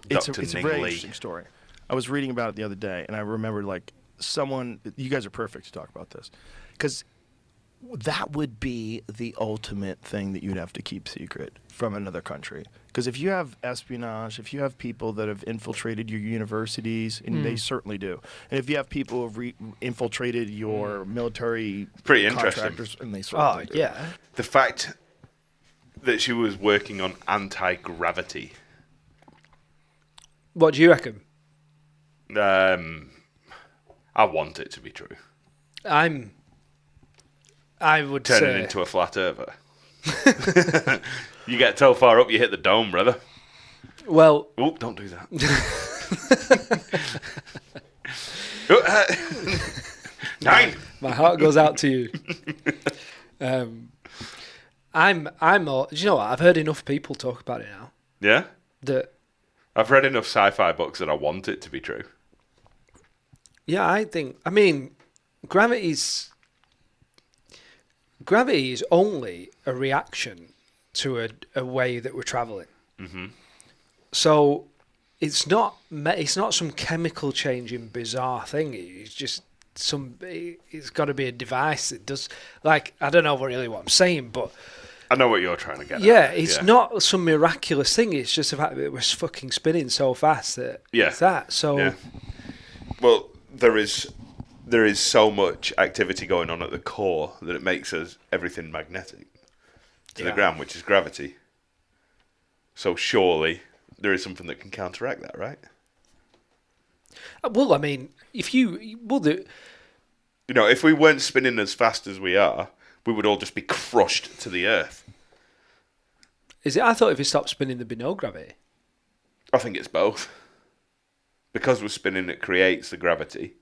It's Dr. a Ning very Li. interesting story. I was reading about it the other day, and I remembered like someone. You guys are perfect to talk about this, because that would be the ultimate thing that you'd have to keep secret from another country. Because if you have espionage, if you have people that have infiltrated your universities, and they certainly do, and if you have people who have infiltrated your military Pretty interesting. contractors, and they certainly do. Yeah. The fact that she was working on anti-gravity. What do you reckon? I want it to be true. I would Turning say into a flat earther. You get so far up, you hit the dome, brother. well, Oh, don't do that. 9. my heart goes out to you. I'm all, do you know what? I've heard enough people talk about it now Yeah? that I've read enough sci-fi books that I want it to be true. yeah, I mean gravity is only a reaction to a way that we're traveling. Mm-hmm. So it's not some chemical changing bizarre thing. It's just it's got to be a device that does, like, I don't know really what I'm saying, but I know what you're trying to get yeah, at. it's not some miraculous thing. It's just the fact that we're fucking spinning so fast that it's that. So Yeah. Well, there is so much activity going on at the core that it makes everything magnetic to the ground, which is gravity. So surely there is something that can counteract that, right? well, I mean, if you if we weren't spinning as fast as we are, we would all just be crushed to the earth. is it? I thought if you stopped spinning, there'd be no gravity. I think it's both. Because we're spinning, it creates the gravity.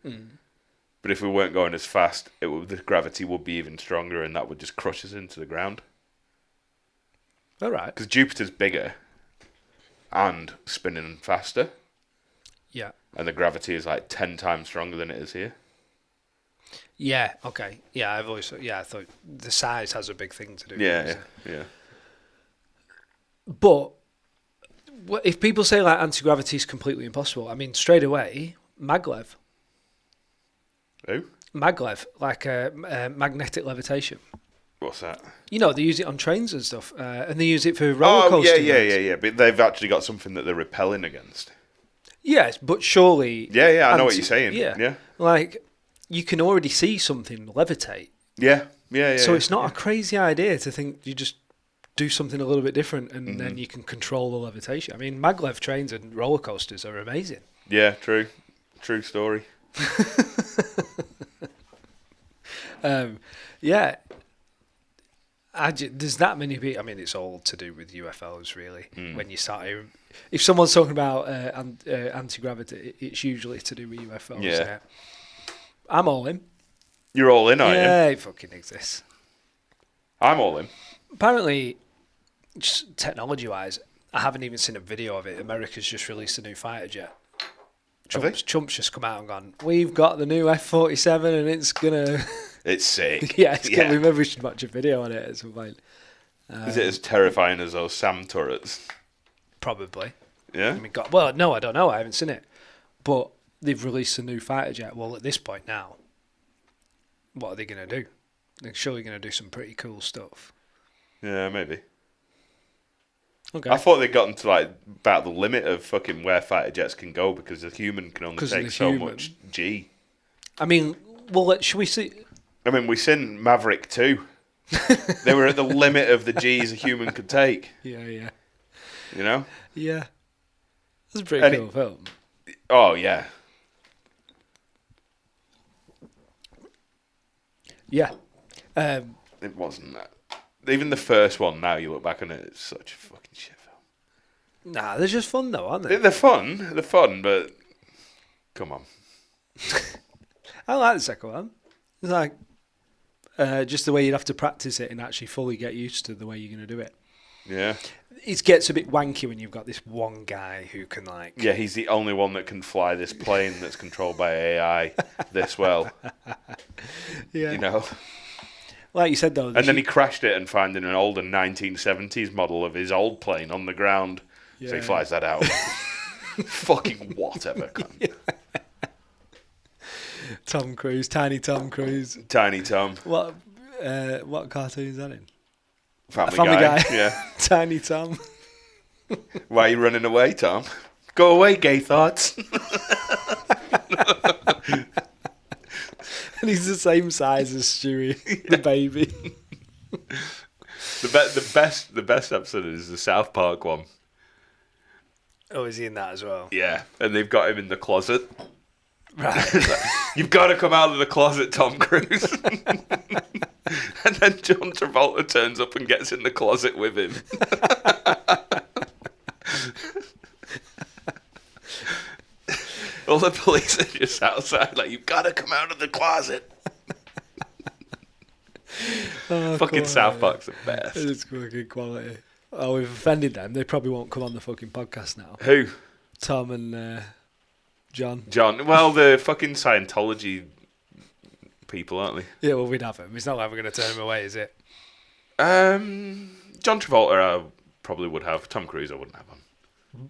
But if we weren't going as fast, the gravity would be even stronger, and that would just crush us into the ground. All right. Because Jupiter's bigger and spinning faster, Yeah. and the gravity is like 10 times stronger than it is here. Yeah. Okay. Yeah. I thought the size has a big thing to do. Yeah. But if people say like anti-gravity is completely impossible, I mean, straight away, maglev, Who? like magnetic levitation. What's that? You know, they use it on trains and stuff, and they use it for roller coasters. Yeah. But they've actually got something that they're repelling against. Yes, but surely. Yeah. I know what you're saying. Yeah. Like, you can already see something levitate. Yeah. So it's not a crazy idea to think you just do something a little bit different and then you can control the levitation. I mean, maglev trains and roller coasters are amazing. Yeah, true. True story. Yeah. There's that many people. I mean, it's all to do with UFOs, really. When you start hearing, if someone's talking about anti-gravity, it's usually to do with UFOs. Yeah. I'm all in. You're all in, aren't you? Yeah, it fucking exists. I'm all in. Apparently, just technology-wise, I haven't even seen a video of it. America's just released a new fighter jet. Trump's just come out and gone, we've got the new F-47 and it's gonna... It's sick. Yeah, it's gonna... Maybe we should watch a video on it at some point. Is it as terrifying as those SAM turrets? Probably. Yeah? I mean, well, no, I don't know. I haven't seen it. But they've released a new fighter jet. Well, at this point now, what are they going to do? They're surely going to do some pretty cool stuff. Yeah, maybe. Okay. I thought they'd gotten to like about the limit of fucking where fighter jets can go because a human can only take so much G. I mean, well, should we see? I mean, we've seen Maverick 2. They were at the limit of the G's a human could take. Yeah. You know? Yeah. That's a pretty cool film. Oh, yeah. Yeah. It wasn't that. Even the first one, now you look back on it, it's such a fucking shit film. Nah, they're just fun though, aren't they? They're fun, but come on. I like the second one. It's like just the way you'd have to practice it and actually fully get used to the way you're going to do it. Yeah. It gets a bit wanky when you've got this one guy who can like... Yeah, he's the only one that can fly this plane that's controlled by AI this well. Yeah. You know? Like you said, though... And then he crashed it and found an older 1970s model of his old plane on the ground. Yeah. So he flies that out. Fucking whatever. Yeah. Tom Cruise, Tiny Tom Cruise. Tiny Tom. What cartoon is that in? Family Guy. Yeah. Tiny Tom. Why are you running away, Tom? Go away, gay thoughts. And he's the same size as Stewie, the baby. The best episode is the South Park one. Oh, is he in that as well? Yeah, and they've got him in the closet. Right. Like, you've got to come out of the closet, Tom Cruise. And then John Travolta turns up and gets in the closet with him. All the police are just outside, like, you've got to come out of the closet. Fucking South Park's the best. It's fucking quality. Oh, we've offended them. They probably won't come on the fucking podcast now. Who? Tom and John. John. Well, the fucking Scientology people, aren't they? Yeah, well, we'd have him. It's not like we're going to turn him away, is it? John Travolta, I probably would have. Tom Cruise, I wouldn't have him.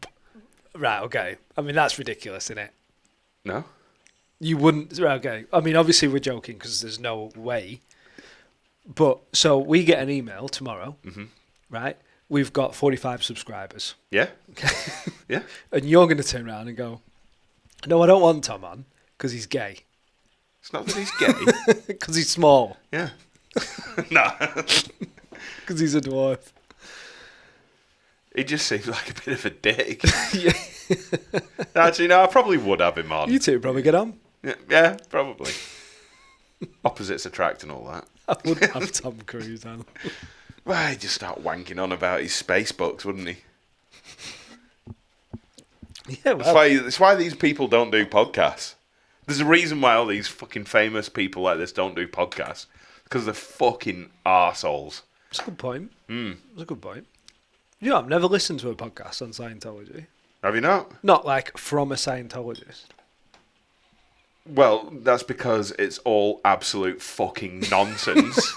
Right, okay. I mean, that's ridiculous, isn't it? No? You wouldn't... Right, okay. I mean, obviously we're joking because there's no way. But, so we get an email tomorrow, right? We've got 45 subscribers. Yeah. Okay. Yeah. And you're going to turn around and go, no, I don't want Tom on because he's gay. It's not that he's gay. Because he's small. Yeah. No. Because he's a dwarf. He just seems like a bit of a dick. Yeah. Actually, no, I probably would have him on. You two probably get on. Yeah, probably. Opposites attract and all that. I would have Tom Cruise on. Well, he'd just start wanking on about his space books, wouldn't he? Yeah, well. That's why these people don't do podcasts. There's a reason why all these fucking famous people like this don't do podcasts. Because they're fucking arseholes. That's a good point. That's a good point. You know, I've never listened to a podcast on Scientology. Have you not? Not like from a Scientologist. Well, that's because it's all absolute fucking nonsense.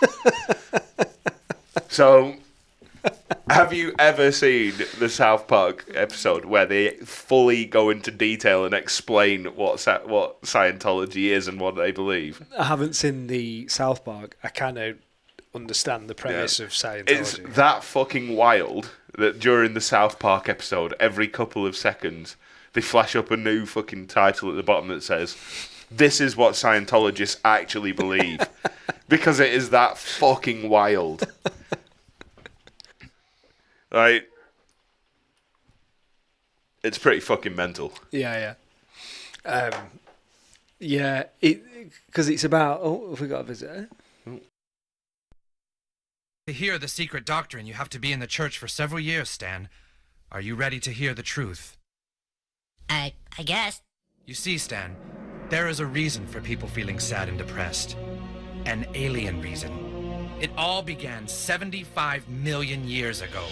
So, have you ever seen the South Park episode where they fully go into detail and explain what Scientology is and what they believe? I haven't seen the South Park. I kind of understand the premise of Scientology. It's that fucking wild that during the South Park episode, every couple of seconds, they flash up a new fucking title at the bottom that says, "This is what Scientologists actually believe." Because it is that fucking wild. Right? It's pretty fucking mental. Yeah. Yeah, because it's about... Oh, have we got a visitor? To hear the secret doctrine, you have to be in the church for several years, Stan. Are you ready to hear the truth? I guess. You see, Stan, there is a reason for people feeling sad and depressed. An alien reason. It all began 75 million years ago.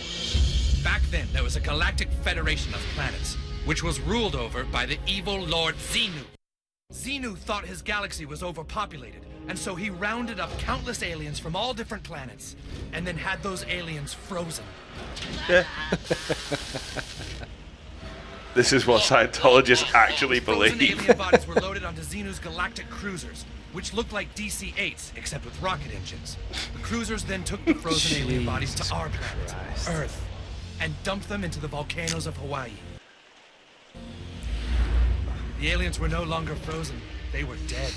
Back then, there was a galactic federation of planets, which was ruled over by the evil Lord Xenu. Xenu thought his galaxy was overpopulated, and so he rounded up countless aliens from all different planets, and then had those aliens frozen. This is what Scientologists actually Frozen believe. alien bodies were loaded onto Xenu's galactic cruisers, which looked like DC-8s, except with rocket engines. The cruisers then took the frozen alien bodies to our planet, Earth, and dumped them into the volcanoes of Hawaii. The aliens were no longer frozen, they were dead.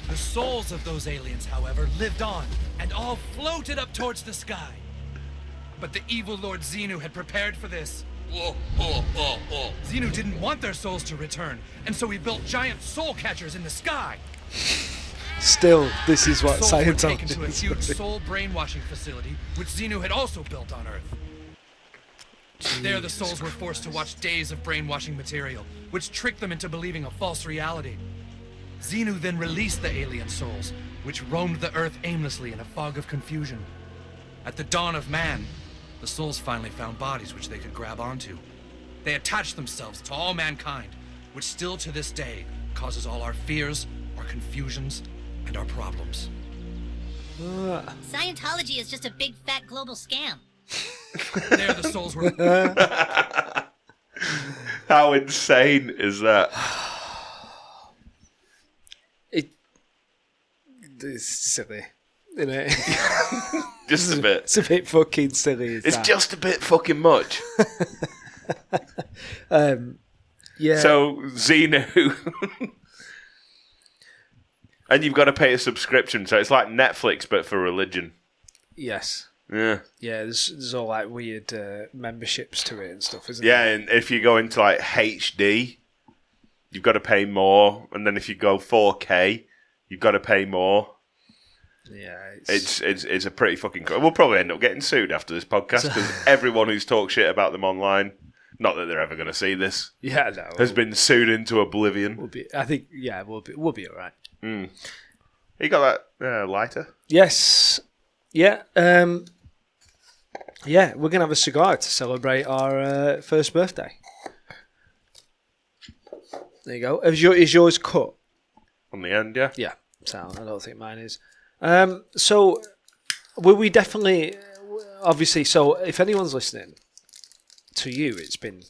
The souls of those aliens, however, lived on, and all floated up towards the sky. But the evil Lord Xenu had prepared for this. Xenu didn't want their souls to return, and so he built giant soul catchers in the sky. Still, this is what Souls were taken to a Scientology huge is. soul brainwashing facility, which Xenu had also built on Earth. There, the souls were forced to watch days of brainwashing material, which tricked them into believing a false reality. Xenu then released the alien souls, which roamed the Earth aimlessly in a fog of confusion. At the dawn of man, the souls finally found bodies which they could grab onto. They attached themselves to all mankind, which still to this day causes all our fears, our confusions, and our problems. Scientology is just a big fat global scam. There the souls were... How insane is that? It's silly, isn't it? Just a bit. It's a bit fucking silly. It's just a bit fucking much. Yeah. So, Xenu. And you've got to pay a subscription, so it's like Netflix, but for religion. Yes. Yeah. Yeah, there's all like weird memberships to it and stuff, isn't Yeah, there? and if you go into like HD, you've got to pay more. And then if you go 4K, you've got to pay more. Yeah, it's a pretty fucking... We'll probably end up getting sued after this podcast because everyone who's talked shit about them online, not that they're ever going to see this, has been sued into oblivion. We'll be all right. You got that lighter? Yes. Yeah. Yeah, we're going to have a cigar to celebrate our first birthday. There you go. Is yours cut? On the end, yeah? Yeah. So I don't think mine is. So will we definitely... Obviously, so if anyone's listening, to you it's been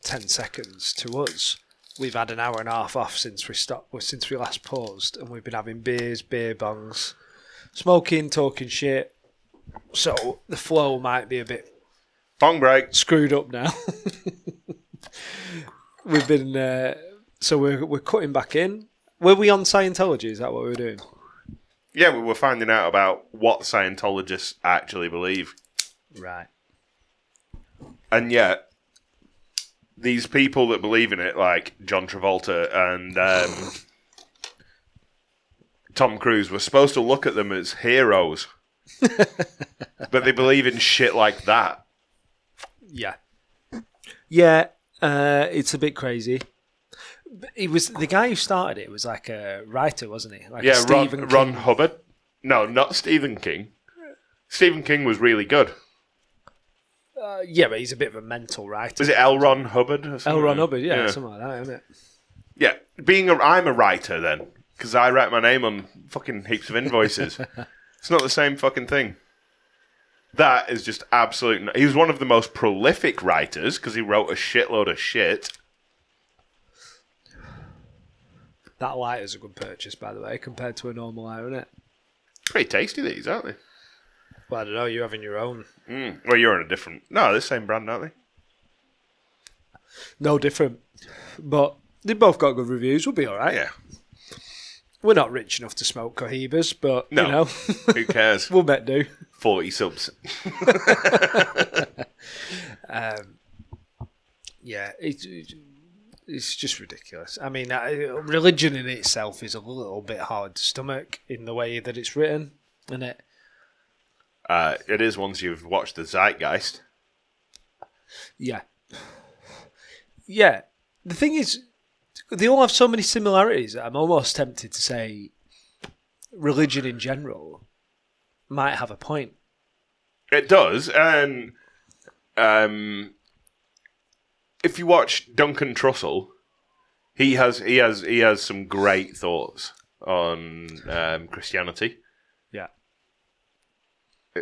10 seconds. To us, we've had an hour and a half off since we last paused, and we've been having beers, beer bongs, smoking, talking shit. So the flow might be a bit bong break screwed up now. We've been so we're cutting back in. Were we on Scientology? Is that what we were doing? Yeah, we were finding out about what Scientologists actually believe. Right. And yet, these people that believe in it, like John Travolta and Tom Cruise, were supposed to look at them as heroes. But they believe in shit like that. Yeah. Yeah, it's a bit crazy. It was the guy who started it was like a writer, wasn't he? Like yeah, Stephen Ron King. Hubbard. No, not Stephen King. Stephen King was really good. Yeah, but he's a bit of a mental writer. Was it L. Ron Hubbard? Or L. Ron Hubbard, yeah, something like that, isn't it? Yeah, I'm a writer then, because I write my name on fucking heaps of invoices. It's not the same fucking thing. That is just absolute... He was one of the most prolific writers, because he wrote a shitload of shit. That lighter's a good purchase, by the way, compared to a normal lighter, isn't it? Pretty tasty, these, aren't they? Well, I don't know, you're having your own. Well, you're on a different... No, they're the same brand, aren't they? No different. But they both got good reviews. We'll be all right. Yeah. We're not rich enough to smoke Cohibas, but, No. you know. Who cares? We'll bet do. 40 subs. Yeah, it's just ridiculous. I mean, religion in itself is a little bit hard to stomach in the way that it's written, isn't it? It is once you've watched the Zeitgeist. Yeah. Yeah. The thing is, they all have so many similarities that I'm almost tempted to say religion in general might have a point. It does, and if you watch Duncan Trussell, he has some great thoughts on Christianity. Yeah.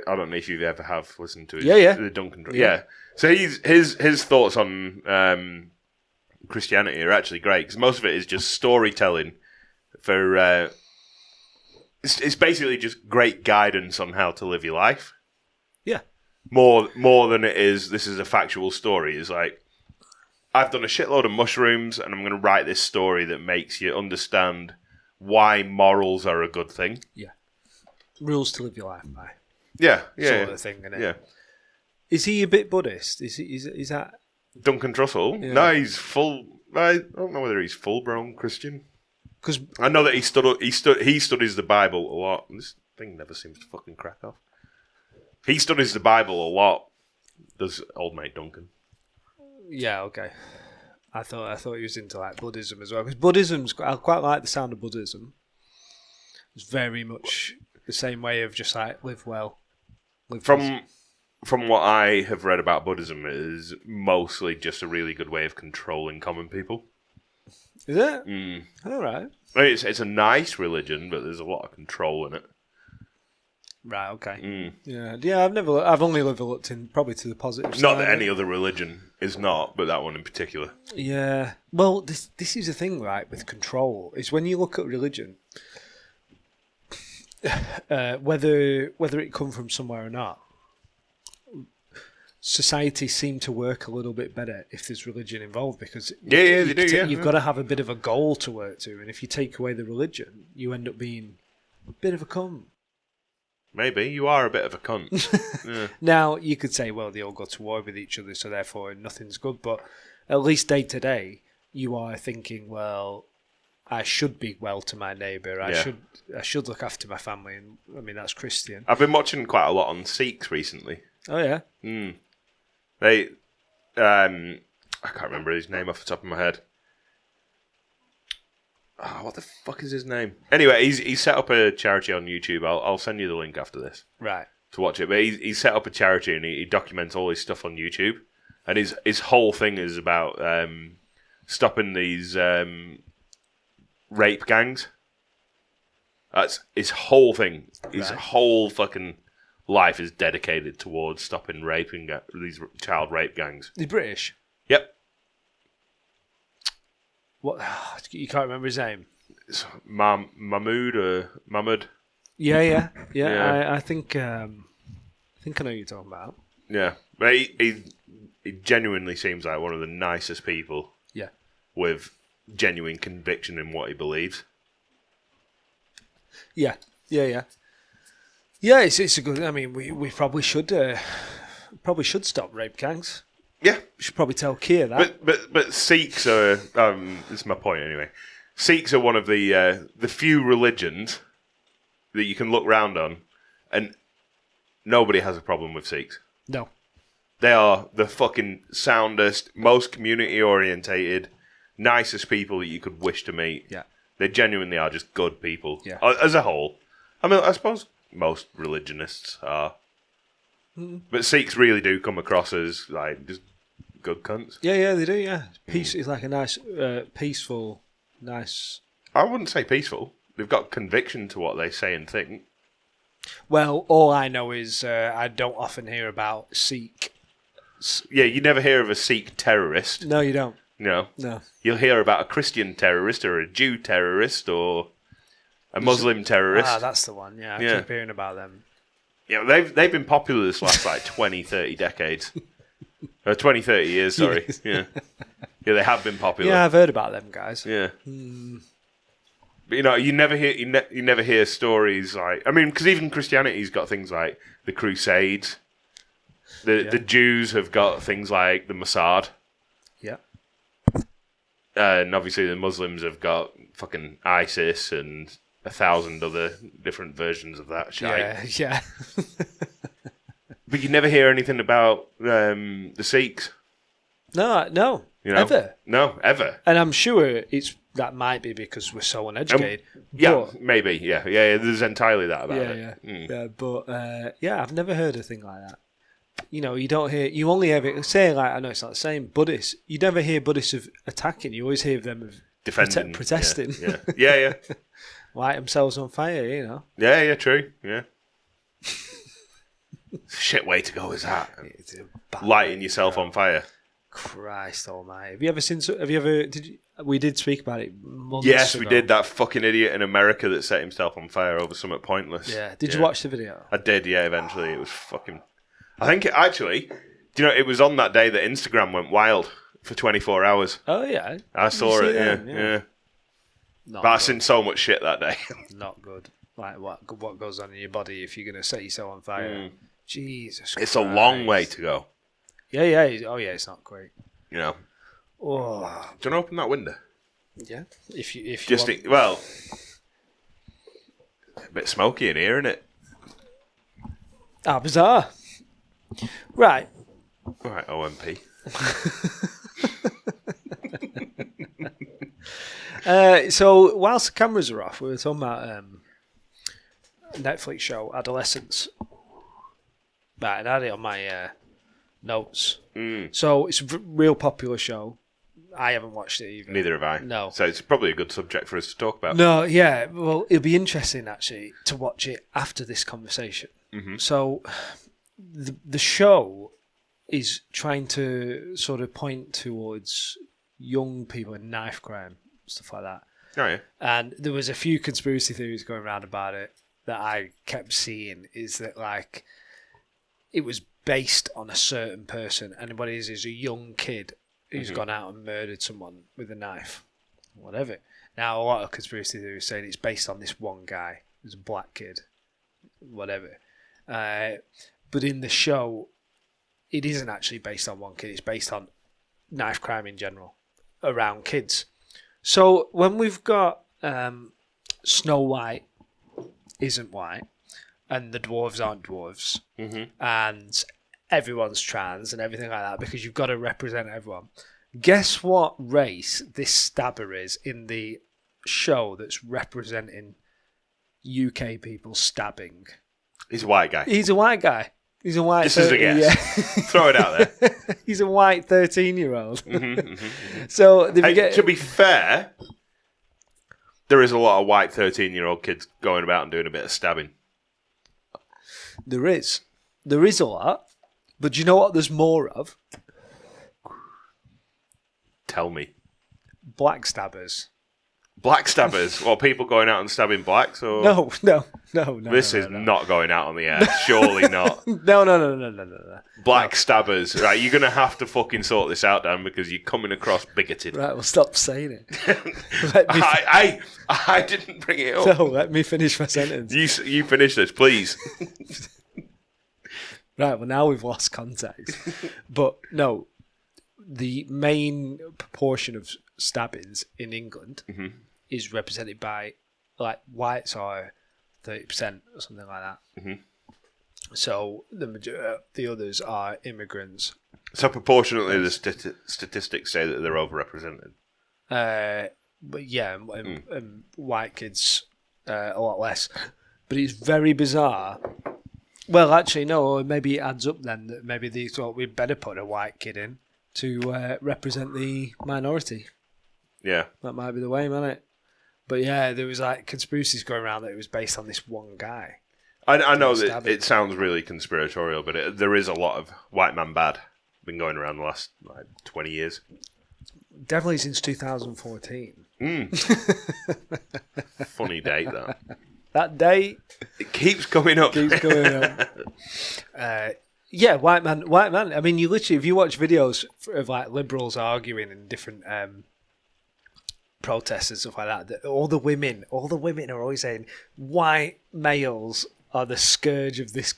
I don't know if you ever have listened to his, the Duncan. Yeah. So his thoughts on Christianity are actually great because most of it is just storytelling for. It's basically just great guidance on how to live your life. Yeah. More than it is. This is a factual story. It's like I've done a shitload of mushrooms, and I'm going to write this story that makes you understand why morals are a good thing. Yeah. Rules to live your life by. Yeah. Sort of thing, isn't it? Yeah. Is he a bit Buddhist? Is that Duncan Trussell? Yeah. No, he's full. I don't know whether he's full-blown Christian. Because I know that he studies the Bible a lot. This thing never seems to fucking crack off. He studies the Bible a lot. Does old mate Duncan? Yeah, okay. I thought he was into like Buddhism as well. Because I quite like the sound of Buddhism. It's very much the same way of just like live well. From what I have read about Buddhism, it is mostly just a really good way of controlling common people. Is it? Mm. All right. I mean, it's a nice religion, but there's a lot of control in it. Right. Okay. Mm. Yeah. I've only ever looked in probably to the positive. Not side that of any it. other religion is not, but that one in particular. Yeah. Well, this is the thing, right? With control, is when you look at religion, whether it come from somewhere or not, society seem to work a little bit better if there's religion involved because they do. You've got to have a bit of a goal to work to, and if you take away the religion, you end up being a bit of a cunt. Maybe you are a bit of a cunt. Yeah. Now you could say, well, they all go to war with each other, so therefore nothing's good. But at least day to day, you are thinking, well, I should be well to my neighbour. I should look after my family, and I mean that's Christian. I've been watching quite a lot on Sikhs recently. Oh yeah. Mm. They, I can't remember his name off the top of my head. Oh, what the fuck is his name? Anyway, he's set up a charity on YouTube. I'll send you the link after this. Right. To watch it. But he's set up a charity and he documents all his stuff on YouTube. And his whole thing is about stopping these rape gangs. That's his whole thing. His whole fucking life is dedicated towards stopping raping these child rape gangs. He's British. Yep. What? You can't remember his name? It's Mahmood or Mahmoud. Yeah. I think I know what you're talking about. Yeah, but he genuinely seems like one of the nicest people. Yeah. With genuine conviction in what he believes. Yeah. Yeah, it's a good. I mean, we probably should stop rape gangs. Yeah, we should probably tell Keir that. But Sikhs are. This is my point anyway. Sikhs are one of the few religions that you can look round on, and nobody has a problem with Sikhs. No, they are the fucking soundest, most community orientated, nicest people that you could wish to meet. Yeah, they genuinely are just good people. Yeah, as a whole. I mean, I suppose most religionists are. But Sikhs really do come across as like just good cunts. Yeah, they do. Yeah, peace is like a nice, peaceful, nice. I wouldn't say peaceful. They've got conviction to what they say and think. Well, all I know is I don't often hear about Sikh. Yeah, you never hear of a Sikh terrorist. No, you don't. No. No. You'll hear about a Christian terrorist or a Jew terrorist or a Muslim terrorist. Ah, that's the one. Yeah, I keep hearing about them. Yeah, they've been popular this last like 20, 30 decades. 20, 30 years, sorry. Yeah, they have been popular. Yeah, I've heard about them guys. Yeah. But you never hear stories like, I mean, because even Christianity's got things like the Crusades. The Jews have got things like the Mossad. Yeah. And obviously the Muslims have got fucking ISIS and 1,000 other different versions of that shit. Yeah. But you never hear anything about the Sikhs. No. You know? Ever. No, ever. And I'm sure it's that might be because we're so uneducated. Yeah, but, maybe. Yeah. There's entirely that about it. Yeah, but I've never heard a thing like that. You know, you don't hear. You only ever say like I know it's not the same. Buddhists, you never hear Buddhists of attacking. You always hear them of Defending, protesting. Yeah. Light themselves on fire. You know. Yeah. True. Yeah. Shit way to go is that? Lighting yourself on fire. Christ Almighty! Have you ever seen? Have you ever? We did speak about it. Yes, ago. we did. That fucking idiot in America that set himself on fire over something pointless. Yeah. Did you watch the video? I did. Yeah. Eventually, it was fucking. I think actually, do you know it was on that day that Instagram went wild for 24 hours. Oh yeah. I saw it. Yeah. But I've seen so much shit that day. Not good. Like what goes on in your body if you're going to set yourself on fire? Jesus. It's a long way to go. Yeah. Oh yeah, it's not great. You know. Oh. Do you want to open that window? Yeah. If you just want. Well, a bit smoky in here, isn't it? Ah, bizarre. Right. All right, OMP. So whilst the cameras are off, we were talking about Netflix show Adolescence. Right, and I had it on my notes. So it's a real popular show. I haven't watched it either. Neither have I. No. So it's probably a good subject for us to talk about. No, yeah. Well, it'll be interesting actually to watch it after this conversation. So the show is trying to sort of point towards young people in knife crime, stuff like that. Oh, yeah. And there was a few conspiracy theories going around about it that I kept seeing, is that like it was based on a certain person, and what it is a young kid who's gone out and murdered someone with a knife, whatever. Now a lot of conspiracy theories saying it's based on this one guy who's a black kid, whatever. But in the show, it isn't actually based on one kid. It's based on knife crime in general around kids. So when we've got Snow White isn't white, and the dwarves aren't dwarves, and everyone's trans and everything like that, because you've got to represent everyone. Guess what race this stabber is in the show that's representing UK people stabbing? He's a white guy. He's a white guy. He's a white. This is a guess. Yeah. Throw it out there. He's a white 13-year-old. So to be fair, there is a lot of white 13-year-old kids going about and doing a bit of stabbing. There is a lot, but do you know what there's more of? Tell me. Black stabbers. Black stabbers? Well, people going out and stabbing blacks? Or No. This is not going out on the air. Surely not. No. Black stabbers. Right, you're going to have to fucking sort this out, Dan, because you're coming across bigoted. Right, well, stop saying it. I didn't bring it up. No, let me finish my sentence. You finish this, please. Right, well, now we've lost context. But no, the main proportion of stabbings in England is represented by, like, whites are 30% or something like that. So the others are immigrants. So proportionately, the statistics say that they're overrepresented. But yeah, and white kids a lot less. But it's very bizarre. Well, actually, no. Maybe it adds up then that maybe they thought we'd better put a white kid in to represent the minority. Yeah, that might be the way, man. But yeah, there was like conspiracies going around that it was based on this one guy. I know that it sounds really conspiratorial, but there is a lot of white man bad been going around the last 20 years. Definitely since 2014. Funny date, that. That date. It keeps coming up. Yeah, white man. I mean, you literally, if you watch videos of like liberals arguing in different protests and stuff like that, all the women are always saying white males are the scourge of this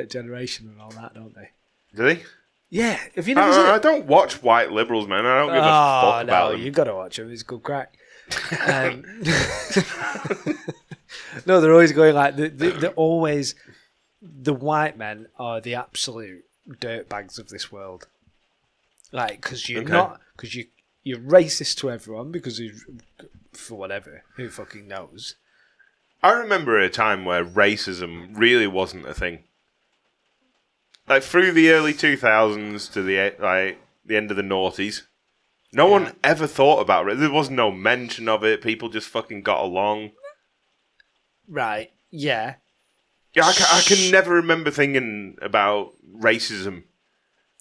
generation and all that, don't they? Do they? Yeah. Have you never seen it? I don't watch white liberals, man. I don't give a fuck about them. You got to watch them. It's good crack. No, they're always going like they're always the white men are the absolute dirtbags of this world. Like, because you're you're racist to everyone because for whatever, who fucking knows. I remember a time where racism really wasn't a thing. Like through the early 2000s to the end of the noughties, no one ever thought about it. There was no mention of it. People just fucking got along. Right. Yeah. Yeah, I can never remember thinking about racism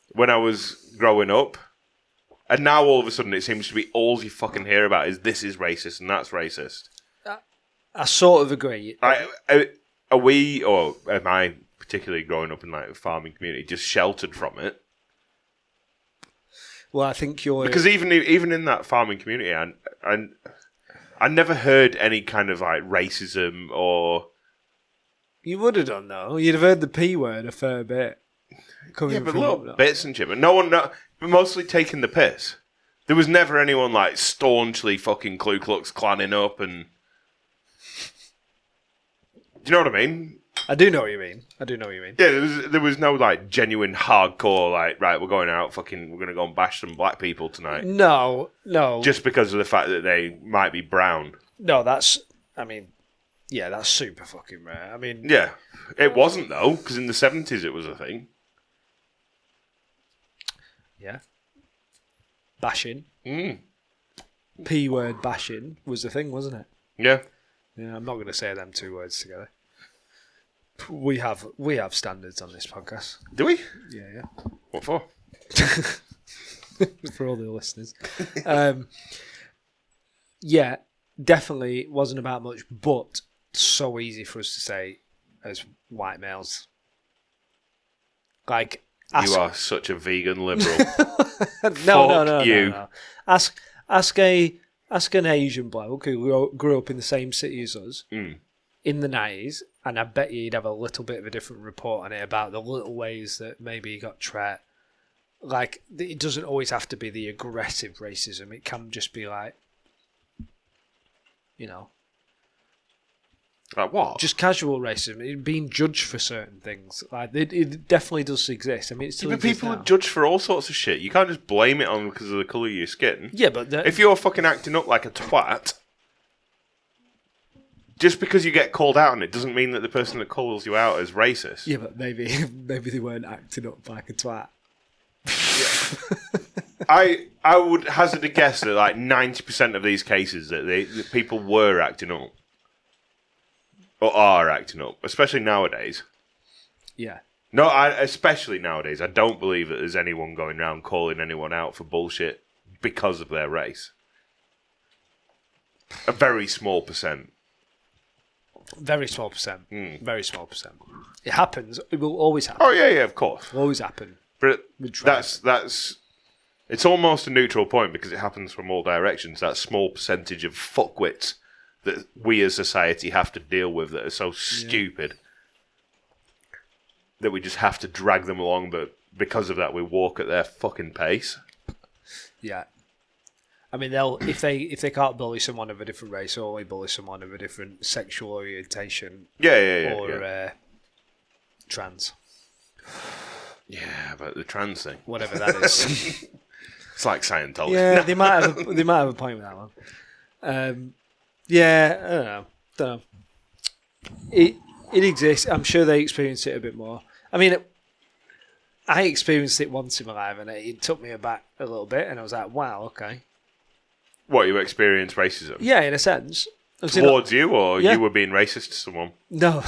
when I was growing up. And now all of a sudden it seems to be all you fucking hear about is this is racist and that's racist. I sort of agree. Are we, or am I particularly growing up in like a farming community, just sheltered from it? Well, I think you're... Because even in that farming community, I never heard any kind of like racism or... You would have done, though. You'd have heard the P word a fair bit. Yeah, but little bits and shit. But but mostly taking the piss. There was never anyone like staunchly fucking Ku Klux Klanning up and... Do you know what I mean? I do know what you mean. Yeah, there was no like genuine hardcore like, right, we're going out, we're going to go and bash some black people tonight. No. Just because of the fact that they might be brown. No, that's super fucking rare. I mean... Yeah, it wasn't though, because in the 70s it was a thing. Yeah. Bashing. P word bashing was the thing, wasn't it? Yeah. Yeah, I'm not going to say them two words together. We have standards on this podcast. Do we? Yeah. What for? For all the listeners. Yeah, definitely wasn't about much, but so easy for us to say as white males. Like, you are such a vegan liberal. No. Ask an Asian bloke who grew up in the same city as us in the 90s, and I bet you'd have a little bit of a different report on it about the little ways that maybe he got treated. Like, it doesn't always have to be the aggressive racism. It can just be like, you know... Like what? Just casual racism, being judged for certain things. Like it definitely does exist. I mean, it still exists people now. are judged for all sorts of shit. You can't just blame it on because of the colour of your skin. Yeah, but if you're fucking acting up like a twat, just because you get called out on it doesn't mean that the person that calls you out is racist. Yeah, but maybe they weren't acting up like a twat. I would hazard a guess that like 90% of these cases that people were acting up. Or are acting up, especially nowadays. Yeah. No, especially nowadays. I don't believe that there's anyone going around calling anyone out for bullshit because of their race. A very small percent. Very small percent. Very small percent. It happens. It will always happen. Oh, yeah, of course. It will always happen. But that's... It's almost a neutral point because it happens from all directions. That small percentage of fuckwits that we as society have to deal with that are so stupid that we just have to drag them along, but because of that we walk at their fucking pace. Yeah. I mean, they'll if they can't bully someone of a different race, or only bully someone of a different sexual orientation. Or trans. Yeah, but the trans thing. Whatever that is. It's like Scientology. Yeah, they might have a point with that one. Yeah, I don't know. It exists. I'm sure they experience it a bit more. I mean, I experienced it once in my life, and it took me aback a little bit, and I was like, wow, okay. What, you experienced racism? Yeah, in a sense. Towards you, or you were being racist to someone? No.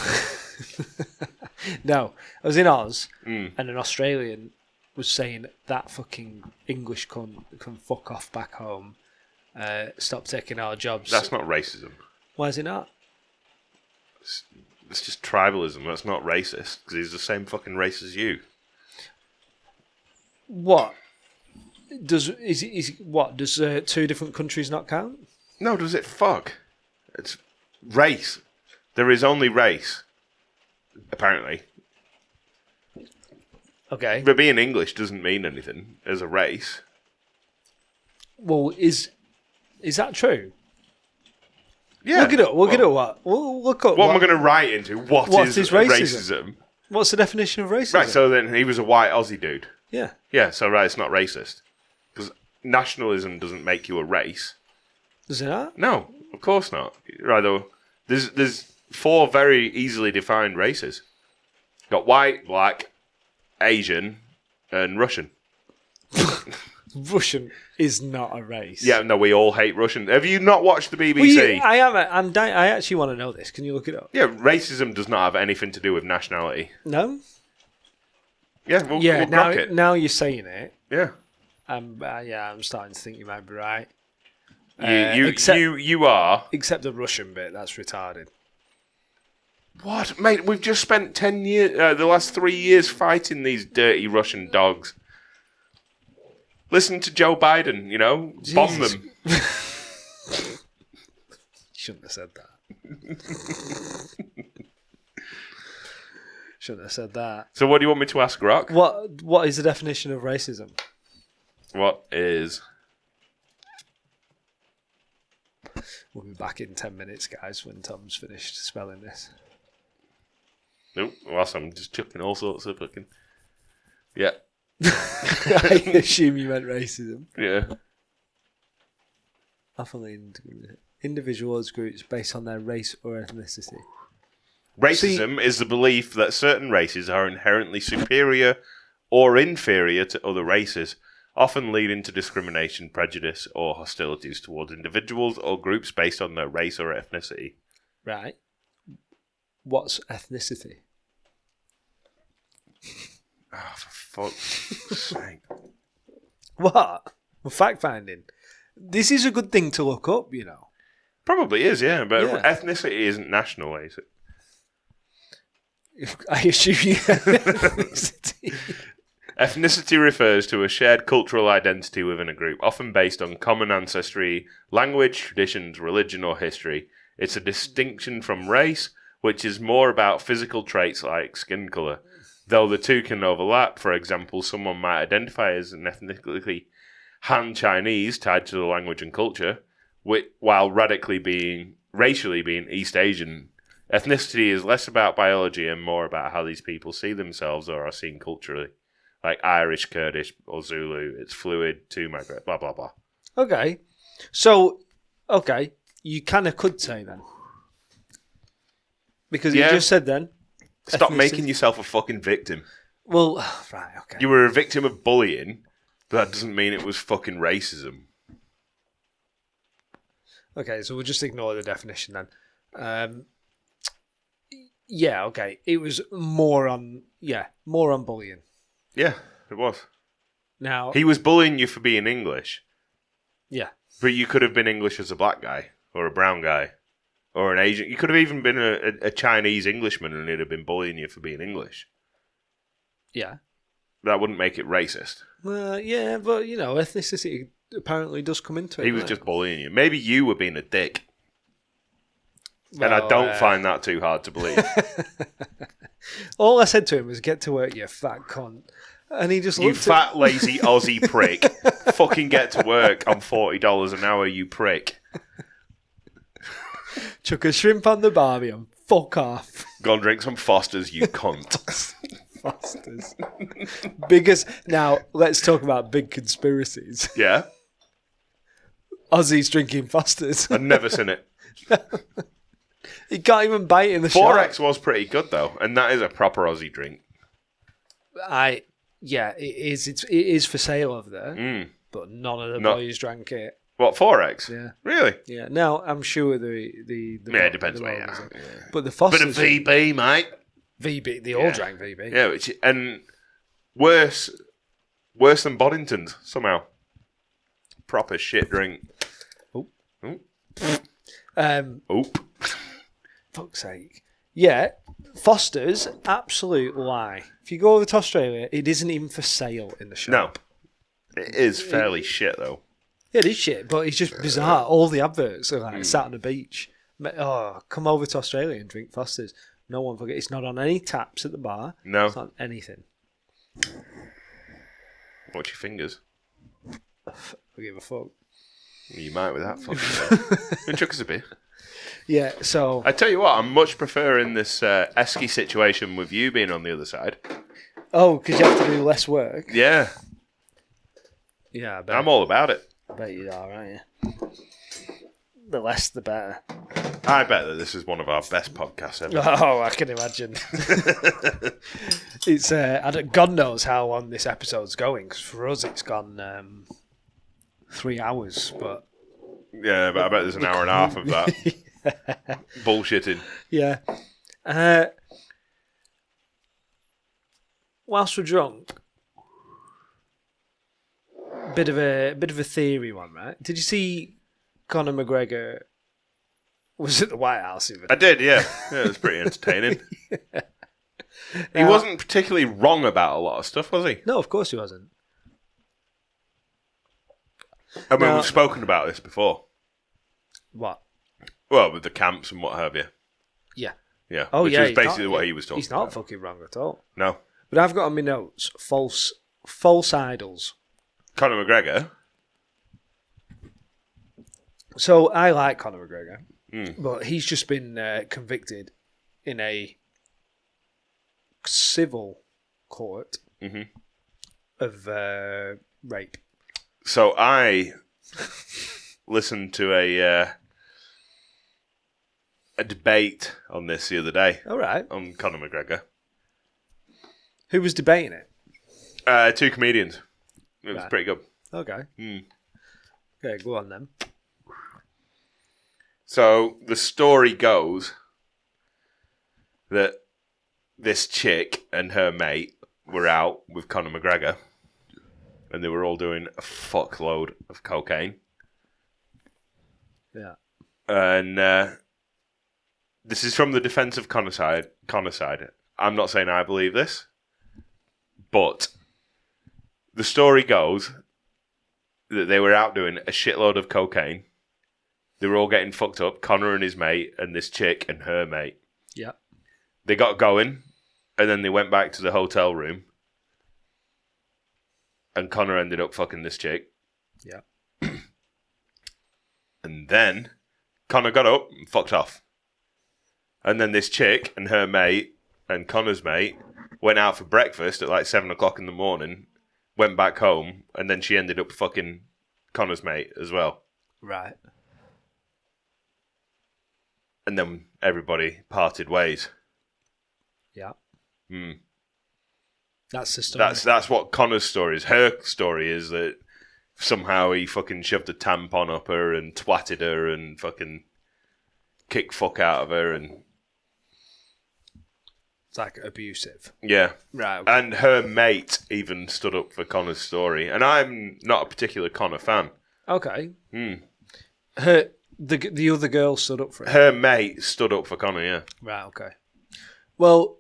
No. I was in Oz, and an Australian was saying that fucking English cunt can fuck off back home. Stop taking our jobs. That's not racism. Why is it not? It's just tribalism. That's not racist because he's the same fucking race as you. What does two different countries not count? No, does it? Fuck. It's race. There is only race. Apparently. Okay. But being English doesn't mean anything as a race. Well, is that true? Yeah. Look it up. Look up. What am I going to write into? What is racism? What's the definition of racism? Right, so then he was a white Aussie dude. Yeah. Yeah, so right, it's not racist. Because nationalism doesn't make you a race. Does it not? No, of course not. Rather, there's 4 very easily defined races. Got white, black, Asian, and Russian. Russian is not a race. Yeah, no, we all hate Russian. Have you not watched the BBC? Well, I actually want to know this. Can you look it up? Yeah, racism does not have anything to do with nationality. No? Yeah, we'll rock it. Now you're saying it. Yeah. I'm starting to think you might be right. You are. Except the Russian bit, that's retarded. What? Mate, we've just spent 10 years, the last 3 years fighting these dirty Russian dogs. Listen to Joe Biden, bomb them. Shouldn't have said that. Shouldn't have said that. So what do you want me to ask Rock? What is the definition of racism? What is... We'll be back in 10 minutes, guys, when Tom's finished spelling this. Nope, whilst I'm just chucking all sorts of fucking... Yeah. I assume you meant racism. Yeah. Individuals, groups based on their race or ethnicity. Racism is the belief that certain races are inherently superior or inferior to other races, often leading to discrimination, prejudice, or hostilities towards individuals or groups based on their race or ethnicity. Right. What's ethnicity? Oh, for fuck's sake. What? Well, fact finding. This is a good thing to look up, Probably is, yeah, but ethnicity isn't national, is it? I assume you ethnicity. Ethnicity refers to a shared cultural identity within a group, often based on common ancestry, language, traditions, religion, or history. It's a distinction from race, which is more about physical traits like skin colour. Though the two can overlap, for example, someone might identify as an ethnically Han Chinese tied to the language and culture, while racially being East Asian. Ethnicity is less about biology and more about how these people see themselves or are seen culturally. Like Irish, Kurdish, or Zulu. It's fluid to migrate, blah, blah, blah. Okay. So, you kind of could say then. Because you just said then. Stop making yourself a fucking victim. Well, right, okay. You were a victim of bullying, but that doesn't mean it was fucking racism. Okay, so we'll just ignore the definition then. Yeah, okay. It was more on bullying. Yeah, it was. Now he was bullying you for being English. Yeah. But you could have been English as a black guy, or a brown guy, or an Asian. You could have even been a Chinese Englishman and he'd have been bullying you for being English. Yeah. That wouldn't make it racist. Yeah, but, ethnicity apparently does come into it. He was just bullying you. Maybe you were being a dick. And I don't find that too hard to believe. All I said to him was, get to work, you fat cunt. And he just looked You fat, lazy Aussie prick. Fucking get to work on $40 an hour, you prick. Chuck a shrimp on the barbie and fuck off. Go and drink some Fosters, you cunt. Fosters. Biggest. Now, let's talk about big conspiracies. Yeah? Aussies drinking Fosters. I've never seen it. You can't even buy it in the shop. 4X was pretty good, though, and that is a proper Aussie drink. Yeah, it is. It is for sale over there, but none of the boys drank it. What, 4X? Yeah. Really? Yeah. Now, I'm sure the yeah, it depends where you are. Yeah. But the Fosters... Bit of VB, mate. VB, they all drank VB. Yeah, and worse than Boddington's, somehow. Proper shit drink. Oop. Fuck's sake. Yeah, Foster's, absolute lie. If you go over to Australia, it isn't even for sale in the shop. No. It is fairly shit, though. Yeah, it is shit, but it's just bizarre. All the adverts are like sat on the beach. Oh, come over to Australia and drink Foster's. No one forget. It's not on any taps at the bar. No. It's not on anything. Watch your fingers. I give a fuck. You might with that fucking thing. Chuck us a beer. Yeah, so... I tell you what, I'm much preferring this Esky situation with you being on the other side. Oh, because you have to do less work? Yeah. Yeah, I bet. I'm all about it. I bet you are, aren't you? The less, the better. I bet that this is one of our best podcasts ever. Oh, I can imagine. It's God knows how long this episode's going, because for us it's gone 3 hours, but... Yeah, but I bet there's an hour and a half of that. Bullshitting. Yeah. Whilst we're drunk, bit of a theory one, right? Did you see Connor McGregor was at the White House? I did, yeah. Yeah, it was pretty entertaining. He wasn't particularly wrong about a lot of stuff, was he? No, of course he wasn't. I mean, we've spoken about this before. What? Well, with the camps and what have you. Yeah. Yeah. Oh, which yeah. is basically what he was talking about. He's not fucking wrong at all. No. But I've got on my notes false idols. Conor McGregor. So I like Conor McGregor, but he's just been convicted in a civil court of rape. So I listened to a debate on this the other day. All right. On Conor McGregor. Who was debating it? 2 comedians. It was pretty good. Okay. Okay, go on then. So the story goes that this chick and her mate were out with Conor McGregor and they were all doing a fuckload of cocaine. Yeah. And this is from the defense of Connor's side. I'm not saying I believe this, but the story goes that they were out doing a shitload of cocaine. They were all getting fucked up, Connor and his mate, and this chick and her mate. Yeah. They got going, and then they went back to the hotel room, and Connor ended up fucking this chick. Yeah. And then Connor got up and fucked off. And then this chick and her mate and Connor's mate went out for breakfast at like 7 o'clock in the morning, went back home, and then she ended up fucking Connor's mate as well. Right. And then everybody parted ways. Yeah. Hmm. That's the story. That's what Connor's story is. Her story is that somehow he fucking shoved a tampon up her and twatted her and fucking kicked fuck out of her and... It's like abusive. Yeah. Right. Okay. And her mate even stood up for Connor's story. And I'm not a particular Connor fan. Okay. Hmm. The other girl stood up for him. Her mate stood up for Connor, yeah. Right, okay. Well...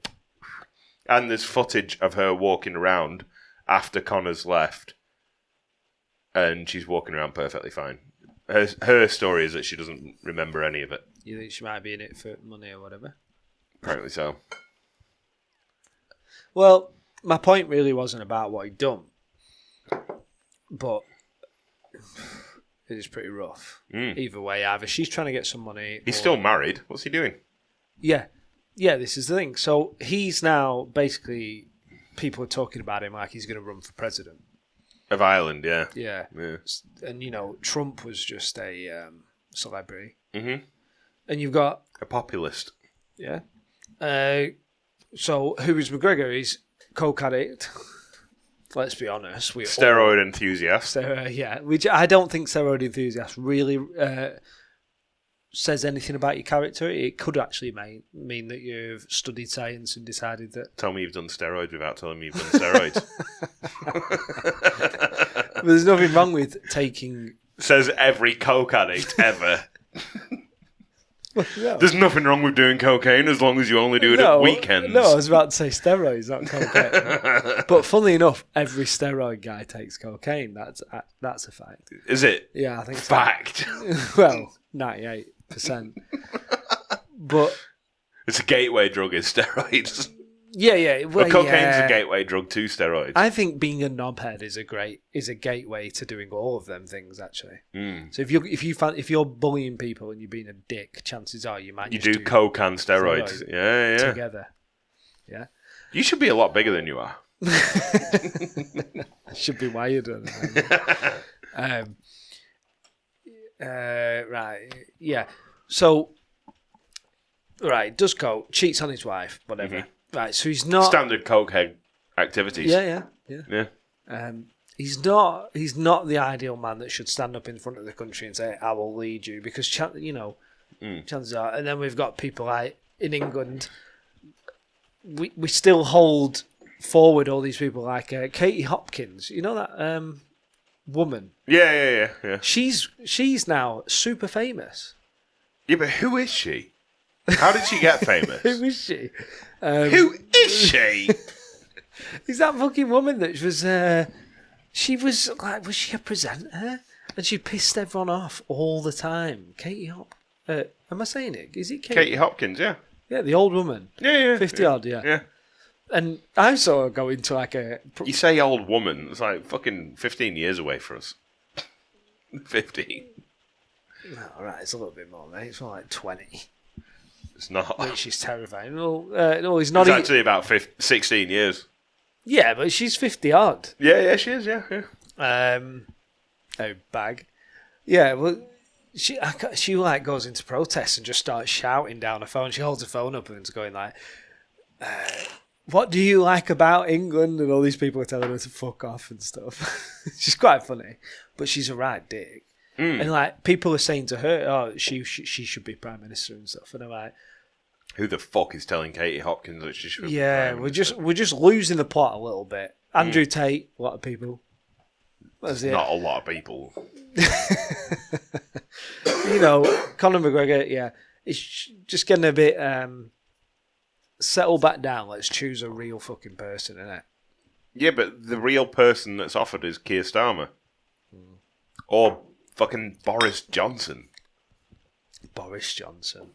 And there's footage of her walking around after Connor's left. And she's walking around perfectly fine. Her story is that she doesn't remember any of it. You think she might be in it for money or whatever? Apparently so. Well, my point really wasn't about what he'd done. But it is pretty rough. Either way, either she's trying to get some money... He's still married. What's he doing? Yeah. Yeah, this is the thing. So he's now basically... People are talking about him like he's going to run for president. Of Ireland, yeah. Yeah. And, you know, Trump was just a celebrity. Mm-hmm. And you've got... A populist. Yeah. So who is McGregor? He's coke addict. Let's be honest. Steroid enthusiast. Yeah. Which I don't think steroid enthusiast really says anything about your character. It could actually mean that you've studied science and decided that... Tell me you've done steroids without telling me you've done steroids. But there's nothing wrong with taking... Says every coke addict ever. No. There's nothing wrong with doing cocaine as long as you only do it at weekends. No, I was about to say steroids, not cocaine. But funnily enough, every steroid guy takes cocaine. That's a fact. Is it? Yeah, I think so. Fact. Well, 98%. But it's a gateway drug, is steroids. Yeah. Well, cocaine's a gateway drug to steroids. I think being a knobhead is a gateway to doing all of them things. Actually, so if you're bullying people and you're being a dick, chances are you might coke and steroids. Yeah. Together. Yeah. You should be a lot bigger than you are. Should be wired on it. Right, yeah. So, right, does coke, cheats on his wife, whatever. Right, so he's not Standard cokehead activities. Yeah. He's not the ideal man that should stand up in front of the country and say, "I will lead you," because chances are. And then we've got people like in England. We still hold forward all these people like Katie Hopkins. You know that woman? Yeah. She's now super famous. Yeah, but who is she? How did she get famous? Who is she? Who is she? Is that fucking woman that was? She was like, was she a presenter? And she pissed everyone off all the time. Katie Hop. Am I saying it? Is it Katie Hopkins? Yeah. Yeah, the old woman. Yeah. 50 odd. Yeah. And I saw her go into like a. You say old woman? It's like fucking 15 years away for us. 15. All right, it's a little bit more, mate. It's more like 20. It's not. Which is terrifying. No, he's not. It's actually about 16 years. Yeah, but she's 50 odd. Yeah, she is. Yeah. Oh, bag. Yeah, well, she like goes into protest and just starts shouting down her phone. She holds her phone up and is going like, "What do you like about England?" And all these people are telling her to fuck off and stuff. She's quite funny, but she's a right dick. And like people are saying to her, "Oh, she should be prime minister and stuff," and I'm like, who the fuck is telling Katie Hopkins that she should be yeah, prime we're minister? just losing the plot a little bit. Andrew Tate, a lot of people. That's it. Not a lot of people. Connor McGregor, yeah. It's just getting a bit settle back down. Let's choose a real fucking person, innit? Yeah, but the real person that's offered is Keir Starmer. Or fucking Boris Johnson. Boris Johnson.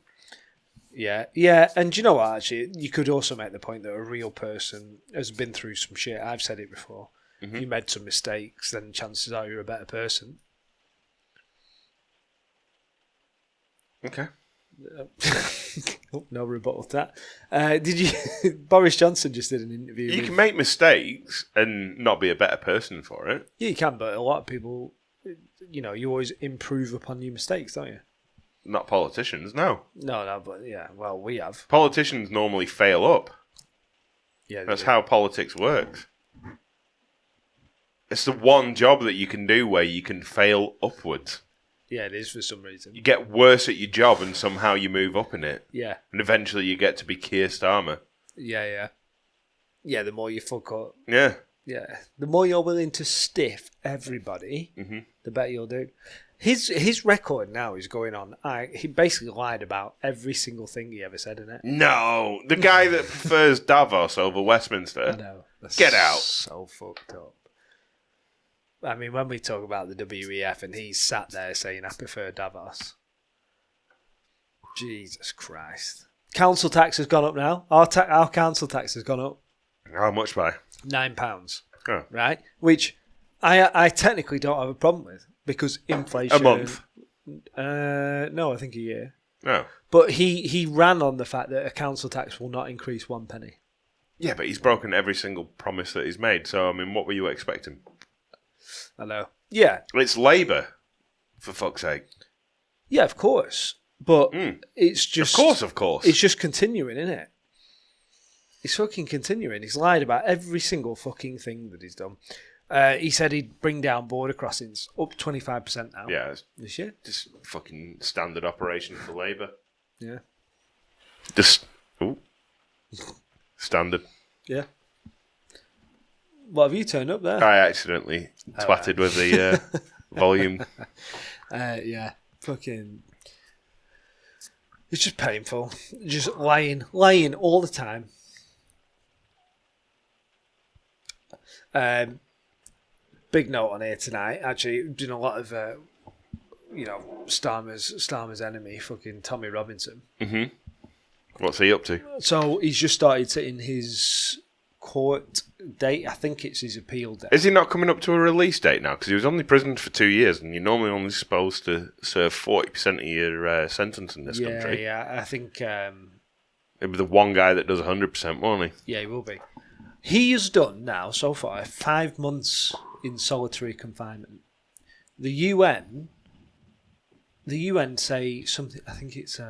Yeah, and do you know what, actually? You could also make the point that a real person has been through some shit. I've said it before. If you made some mistakes, then chances are you're a better person. Okay. No rebuttal to that. Did you? Boris Johnson just did an interview. You can make mistakes and not be a better person for it. Yeah, you can, but a lot of people, you always improve upon your mistakes, don't you? Not politicians, no. No, but yeah, well, we have. Politicians normally fail up. Yeah, that's how politics works. It's the one job that you can do where you can fail upwards. Yeah, it is for some reason. You get worse at your job and somehow you move up in it. Yeah. And eventually you get to be Keir Starmer. Yeah. Yeah, the more you fuck up. Yeah. Yeah. The more you're willing to stiff everybody, the better you'll do. His record now is going on. He basically lied about every single thing he ever said in it. No. The guy that prefers Davos over Westminster. I know. Get out. So fucked up. I mean, when we talk about the WEF and he's sat there saying, I prefer Davos. Jesus Christ. Council tax has gone up now. Our council tax has gone up. How much by? £9. Oh. Right? Which I technically don't have a problem with because inflation. A month? No, I think a year. No. But he ran on the fact that a council tax will not increase 1 penny. Yeah, but he's broken every single promise that he's made. So, I mean, what were you expecting? I know. Yeah. It's Labour, for fuck's sake. Yeah, of course. But it's just... Of course. It's just continuing, isn't it? He's fucking continuing. He's lied about every single fucking thing that he's done. He said he'd bring down border crossings up 25% now. Yeah. This year. Just fucking standard operation for Labour. Yeah. Just... Ooh. Standard. Yeah. What have you turned up there? I accidentally twatted with the volume. Yeah. Fucking... It's just painful. Just lying all the time. Big note on here tonight. Actually, doing a lot of, Starmer's enemy, fucking Tommy Robinson. Mm-hmm. What's he up to? So he's just started setting his court date. I think it's his appeal date. Is he not coming up to a release date now? Because he was only prisoned for 2 years, and you're normally only supposed to serve 40% of your sentence in this country. Yeah, I think... It'll be the one guy that does 100%, won't he? Yeah, he will be. He has done now, so far, 5 months in solitary confinement. The UN say something, I think it's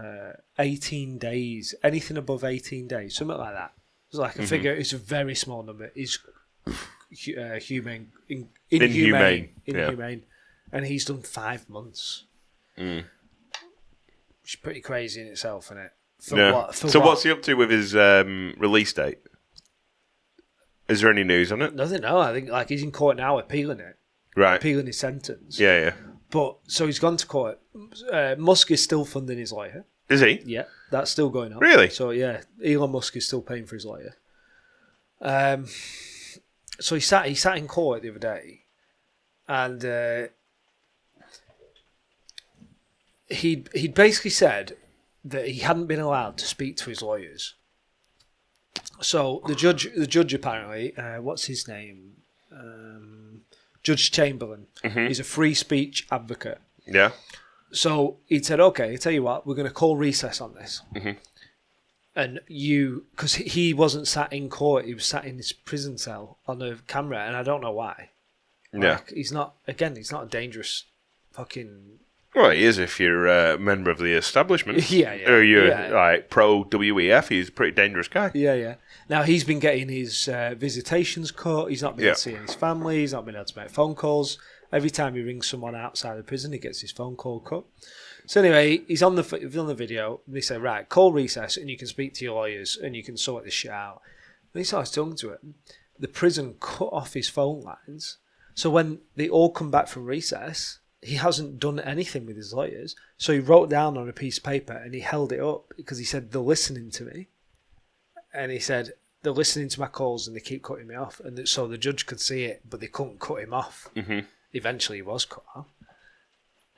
18 days, anything above 18 days, something like that. It's like a figure, it's a very small number. It's inhumane. Yeah. And he's done 5 months. Which is pretty crazy in itself, isn't it? What's he up to with his release date? Is there any news on it? Nothing, no. I think he's in court now appealing it. Right. Appealing his sentence. Yeah. But, so he's gone to court. Musk is still funding his lawyer. Is he? Yeah, that's still going on. Really? So, yeah, Elon Musk is still paying for his lawyer. So he sat in court the other day, and he'd basically said that he hadn't been allowed to speak to his lawyers. So the judge apparently, what's his name? Judge Chamberlain. He's a free speech advocate. Yeah. So he said, okay, I tell you what, we're going to call recess on this. And because he wasn't sat in court, he was sat in his prison cell on the camera, and I don't know why. He's not a dangerous fucking... Well, he is if you're a member of the establishment. Yeah. Or you're like pro WEF, he's a pretty dangerous guy. Yeah. Now, he's been getting his visitations cut. He's not been able to see his family. He's not been able to make phone calls. Every time he rings someone outside the prison, he gets his phone call cut. So anyway, he's on the video, and they say, right, call recess, and you can speak to your lawyers, and you can sort this shit out. And he starts talking to him. The prison cut off his phone lines. So when they all come back from recess, he hasn't done anything with his lawyers. So he wrote down on a piece of paper, and he held it up, because he said, they're listening to me. And he said, they're listening to my calls, and they keep cutting me off. And so the judge could see it, but they couldn't cut him off. Eventually, he was cut off.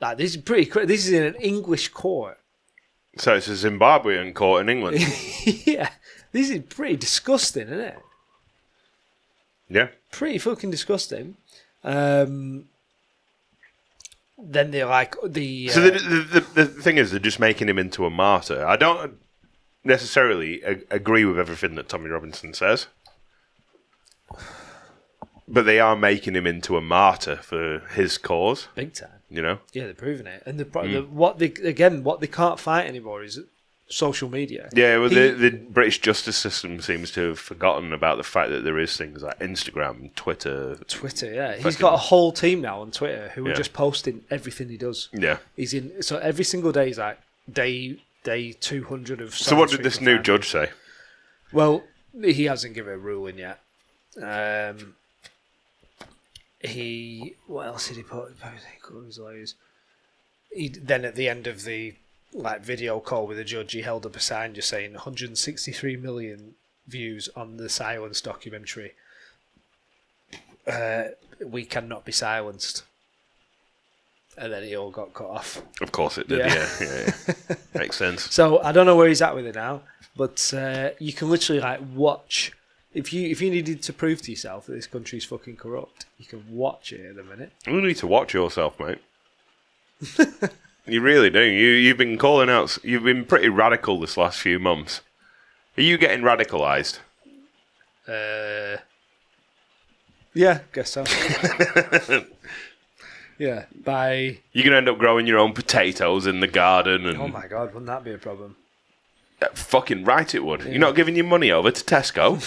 Like, this is pretty crazy. This is in an English court. So it's a Zimbabwean court in England. Yeah. This is pretty disgusting, isn't it? Yeah. Pretty fucking disgusting. Then they're like... So the thing is, they're just making him into a martyr. I don't necessarily agree with everything that Tommy Robinson says. But they are making him into a martyr for his cause. Big time. You know? Yeah, they're proving it. And what they can't fight anymore is social media. Yeah, well, the British justice system seems to have forgotten about the fact that there is things like Instagram, Twitter. Yeah. He's got a whole team now on Twitter who are just posting everything he does. Yeah. He's in. So every single day is like day 200 of... So what did this new judge say? Well, he hasn't given a ruling yet. What else did he put? Then at the end of the video call with the judge, he held up a sign just saying 163 million views on the Silence documentary. We cannot be silenced. And then it all got cut off. Of course it did, yeah. Makes sense. So I don't know where he's at with it now, but you can literally watch... If you needed to prove to yourself that this country's fucking corrupt, you can watch it at the minute. You need to watch yourself, mate. You really do. You've been calling out... You've been pretty radical this last few months. Are you getting radicalised? Yeah, guess so. Yeah, by... You're going to end up growing your own potatoes in the garden. And oh my God, wouldn't that be a problem? Fucking right it would. Yeah. You're not giving your money over to Tesco.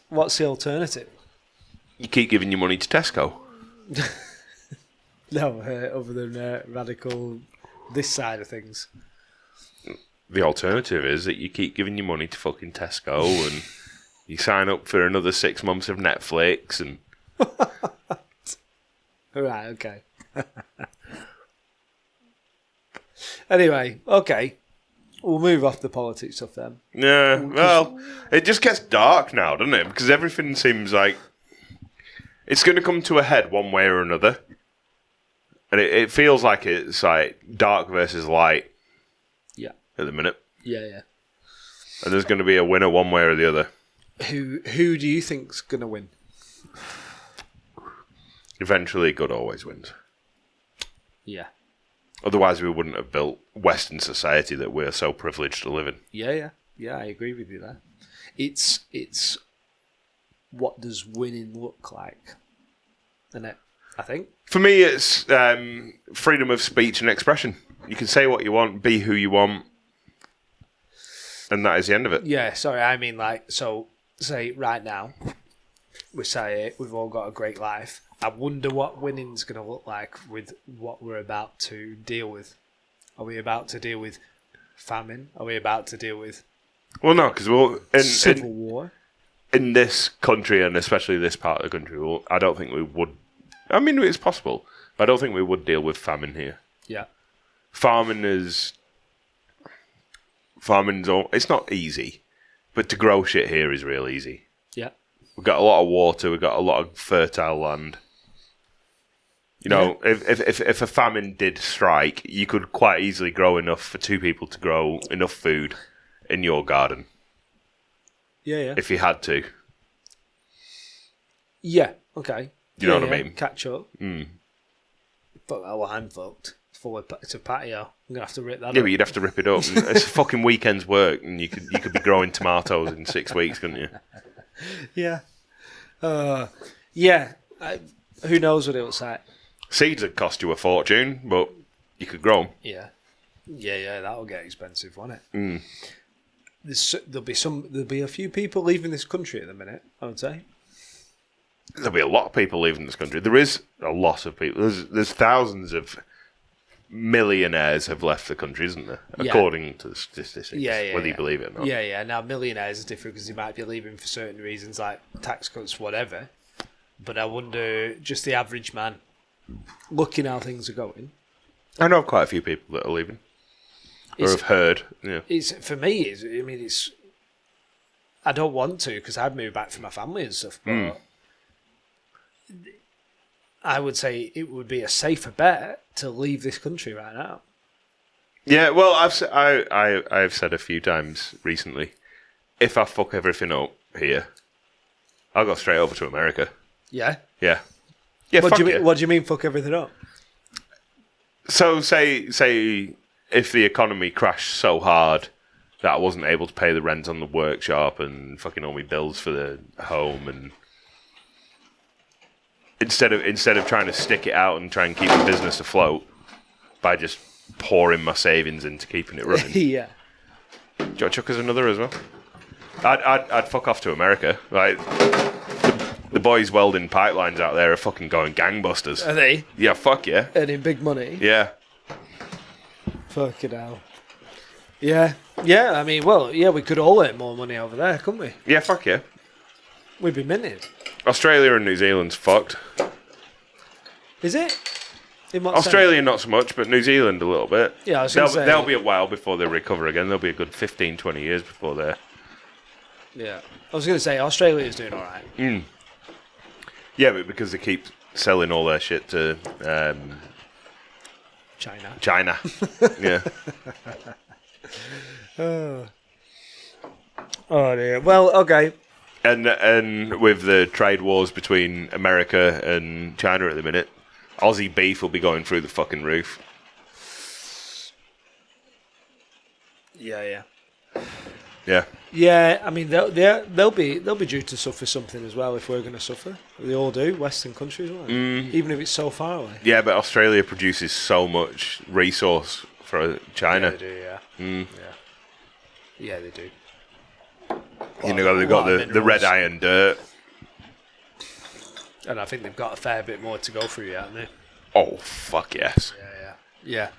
What's the alternative? You keep giving your money to Tesco. No, other than radical this side of things. The alternative is that you keep giving your money to fucking Tesco and you sign up for another 6 months of Netflix and... Right, okay. Anyway, okay. We'll move off the politics stuff then. Yeah, well, it just gets dark now, doesn't it? Because everything seems like it's going to come to a head one way or another. And it feels like it's like dark versus light. Yeah. At the minute. Yeah. And there's going to be a winner one way or the other. Who do you think's going to win? Eventually, good always wins. Yeah. Otherwise, we wouldn't have built Western society that we're so privileged to live in. Yeah, I agree with you there. It's what does winning look like, isn't it? I think. For me, it's freedom of speech and expression. You can say what you want, be who you want, and that is the end of it. Yeah, sorry, I mean so say right now, we say we've all got a great life. I wonder what winning's going to look like with what we're about to deal with. Are we about to deal with famine? Are we about to deal with no, because civil war? In this country, and especially this part of the country, I don't think we would. I mean, it's possible, but I don't think we would deal with famine here. Yeah. Farming's it's not easy, but to grow shit here is real easy. Yeah. We've got a lot of water, we've got a lot of fertile land. You know, if a famine did strike, you could quite easily grow enough for two people to grow enough food in your garden. Yeah. If you had to. Yeah, okay. You know what I mean? Catch up. But I'm fucked. It's a patio. I'm gonna have to rip that up. Yeah, but you'd have to rip it up. It's a fucking weekend's work, and you could be growing tomatoes in 6 weeks, couldn't you? Yeah. Yeah. Who knows what it looks like? Seeds would cost you a fortune, but you could grow them. Yeah. Yeah, that'll get expensive, won't it? Mm. There'll be a few people leaving this country at the minute, I would say. There'll be a lot of people leaving this country. There is a lot of people. There's thousands of millionaires have left the country, isn't there? Yeah. According to the statistics, whether you yeah. believe it or not. Yeah. Now, millionaires is different because they might be leaving for certain reasons, like tax cuts, whatever. But I wonder, just the average man, looking how things are going. I know quite a few people that are leaving. Or have heard. Yeah. For me, I don't want to because I've moved back for my family and stuff. But I would say it would be a safer bet to leave this country right now. Yeah, well, I've said a few times recently, if I fuck everything up here, I'll go straight over to America. Yeah? Yeah. What do you mean fuck everything up? So say if the economy crashed so hard that I wasn't able to pay the rent on the workshop and fucking all my bills for the home, and instead of trying to stick it out and try and keep the business afloat by just pouring my savings into keeping it running. Yeah. Do you want to chuck us another as well? I'd fuck off to America. Like the boys welding pipelines out there are fucking going gangbusters. Are they? Yeah, fuck yeah. Earning big money. Yeah. Fucking hell. Yeah. Yeah, I mean, well, yeah, we could all earn more money over there, couldn't we? Yeah, fuck yeah. We'd be minted. Australia and New Zealand's fucked. Is it? In what Australia sense? not so much, but New Zealand a little bit. Yeah, I was going to say. They'll be a while before they recover again. They'll be a good 15, 20 years before they're... Yeah. I was going to say, Australia's doing all right. Yeah, but because they keep selling all their shit to... China. Yeah. Oh dear. Well, okay. And with the trade wars between America and China at the minute, Aussie beef will be going through the fucking roof. Yeah. Yeah. Yeah, I mean they'll be due to suffer something as well if we're going to suffer. They all do, Western countries, won't they? Even if it's so far away. Yeah, but Australia produces so much resource for China. Yeah, they do. Yeah. Yeah, they do. You know, they've got the red iron dirt. And I think they've got a fair bit more to go through yet, haven't they? Oh, fuck yes. Yeah.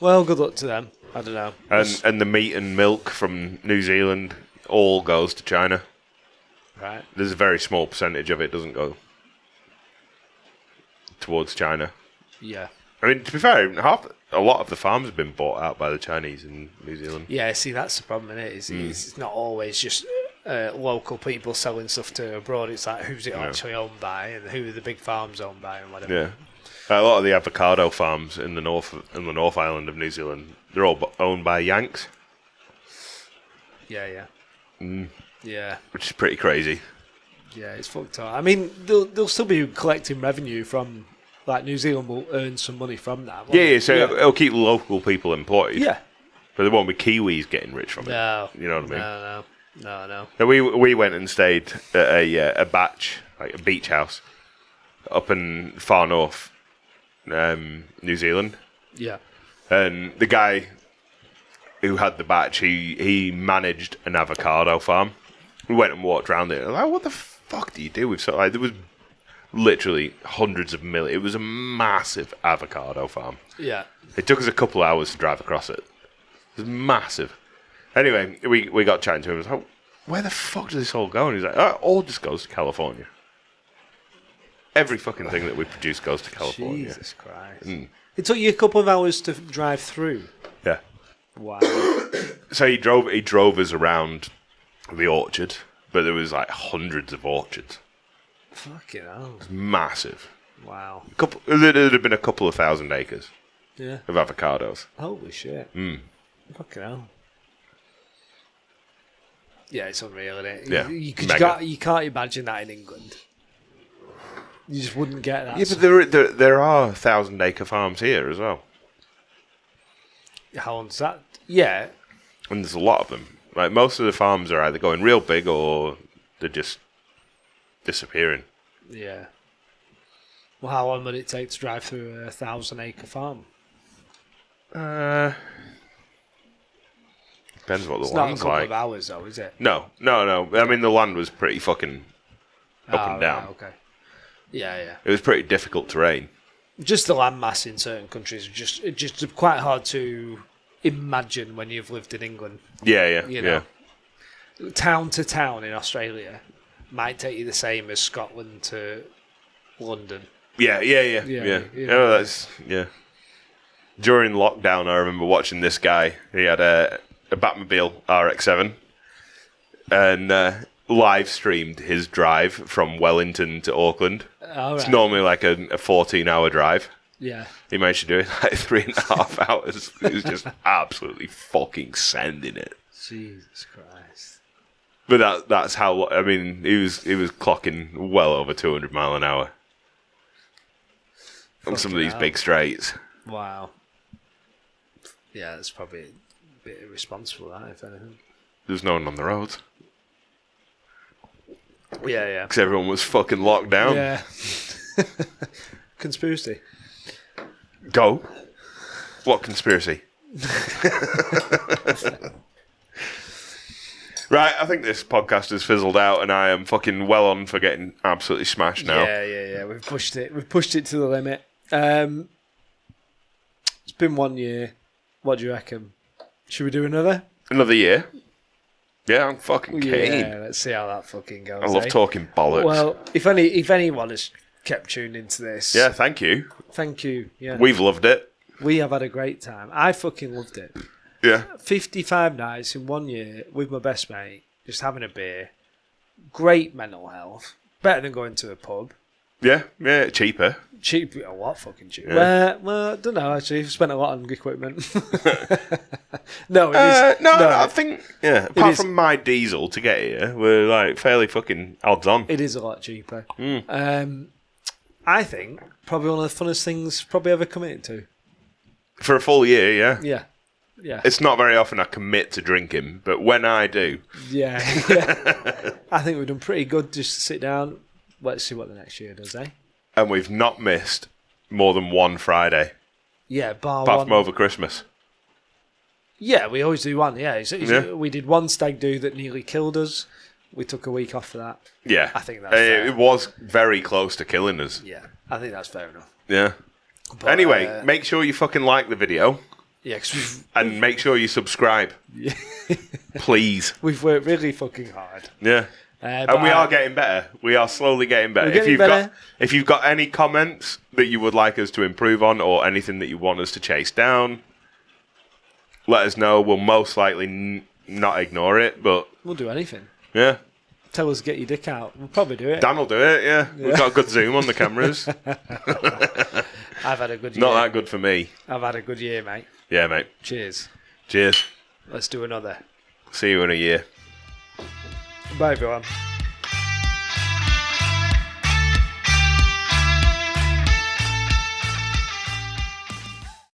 Well, good luck to them. I don't know. And the meat and milk from New Zealand all goes to China. Right. There's a very small percentage of it doesn't go towards China. Yeah. I mean, to be fair, a lot of the farms have been bought out by the Chinese in New Zealand. Yeah, see, that's the problem, isn't it? It's not always just local people selling stuff to abroad. It's like, who's it actually owned by, and who are the big farms owned by, and whatever. Yeah. A lot of the avocado farms in the North Island of New Zealand, they're all owned by Yanks. Yeah. Yeah. Which is pretty crazy. Yeah, it's fucked up. I mean, they'll still be collecting revenue from, like, New Zealand will earn some money from that. Yeah, so it'll keep local people employed. Yeah. But there won't be Kiwis getting rich from it. No. You know what I mean? No. So we went and stayed at a batch, like a beach house, up in far north, New Zealand. Yeah. And the guy who had the batch, he managed an avocado farm. We went and walked around it. Like, what the fuck do you do with so? Like, there was literally hundreds of millions. It was a massive avocado farm. Yeah. It took us a couple of hours to drive across it. It was massive. Anyway, we got chatting to him. I was like, where the fuck does this all go? And he's like, oh, it all just goes to California. Every fucking thing that we produce goes to California. Jesus Christ. It took you a couple of hours to drive through. Yeah. Wow. So he drove us around the orchard, but there was like hundreds of orchards. Fucking hell. It was massive. Wow. There'd have been a couple of 1,000 acres. Yeah. Of avocados. Holy shit. Fucking hell. Yeah, it's unreal, isn't it? Yeah. You can't imagine that in England. You just wouldn't get that. Yeah, but there are 1,000-acre farms here as well. How long's that? Yeah. And there's a lot of them. Like, most of the farms are either going real big or they're just disappearing. Yeah. Well, how long would it take to drive through a 1,000-acre farm? Depends what the It's not a land's couple like. of hours, though, is it? No. I mean, the land was pretty fucking up and down. Right, okay. Yeah. It was pretty difficult terrain. Just the landmass in certain countries is just quite hard to imagine when you've lived in England. Yeah. You know, town to town in Australia might take you the same as Scotland to London. Yeah. That's During lockdown, I remember watching this guy. He had a Batmobile RX-7 and live streamed his drive from Wellington to Auckland. Right. It's normally like a 14-hour drive. Yeah. He managed to do it in like 3.5 hours. He was just absolutely fucking sending it. Jesus Christ. But that's how. I mean, he was clocking well over 200 mile an hour on some of these big straights. Wow. Yeah, that's probably a bit irresponsible, that, if anything. There was no one on the roads. Yeah. Because everyone was fucking locked down. Yeah. Conspiracy. Go. What conspiracy? Right, I think this podcast has fizzled out and I am fucking well on for getting absolutely smashed now. Yeah. We've pushed it to the limit. It's been 1 year. What do you reckon? Should we do another? Another year? Yeah, I'm fucking keen. Yeah, let's see how that fucking goes. I love talking bollocks. Well, if anyone has kept tuned into this, yeah, thank you. Thank you. Yeah, We've loved it. We have had a great time. I fucking loved it. Yeah. 55 nights in 1 year with my best mate, just having a beer. Great mental health. Better than going to a pub. Yeah, cheaper. Cheap, a lot fucking cheap. Yeah. Well, I don't know, actually. I've spent a lot on equipment. No, it is. No, I think, apart from my diesel to get here, we're like fairly fucking odds on. It is a lot cheaper. I think probably one of the funnest things probably ever committed to. For a full year, yeah. Yeah. It's not very often I commit to drinking, but when I do... Yeah. I think we've done pretty good just to sit down. Let's see what the next year does, eh? And we've not missed more than one Friday. Yeah, apart from over Christmas. Yeah, we always do one, yeah. We did one stag do that nearly killed us. We took a week off for that. Yeah. I think that's fair. It was very close to killing us. Yeah, I think that's fair enough. Yeah. But, anyway, make sure you fucking like the video. Yeah, and make sure you subscribe. Yeah. Please. We've worked really fucking hard. Yeah. And we are getting better. We are slowly getting better. If you've got any comments that you would like us to improve on or anything that you want us to chase down, let us know. We'll most likely not ignore it, but... We'll do anything. Yeah. Tell us to get your dick out. We'll probably do it. Dan will do it, yeah. We've got a good zoom on the cameras. I've had a good year. Not that good for me. I've had a good year, mate. Yeah, mate. Cheers. Cheers. Let's do another. See you in a year. Bye, everyone.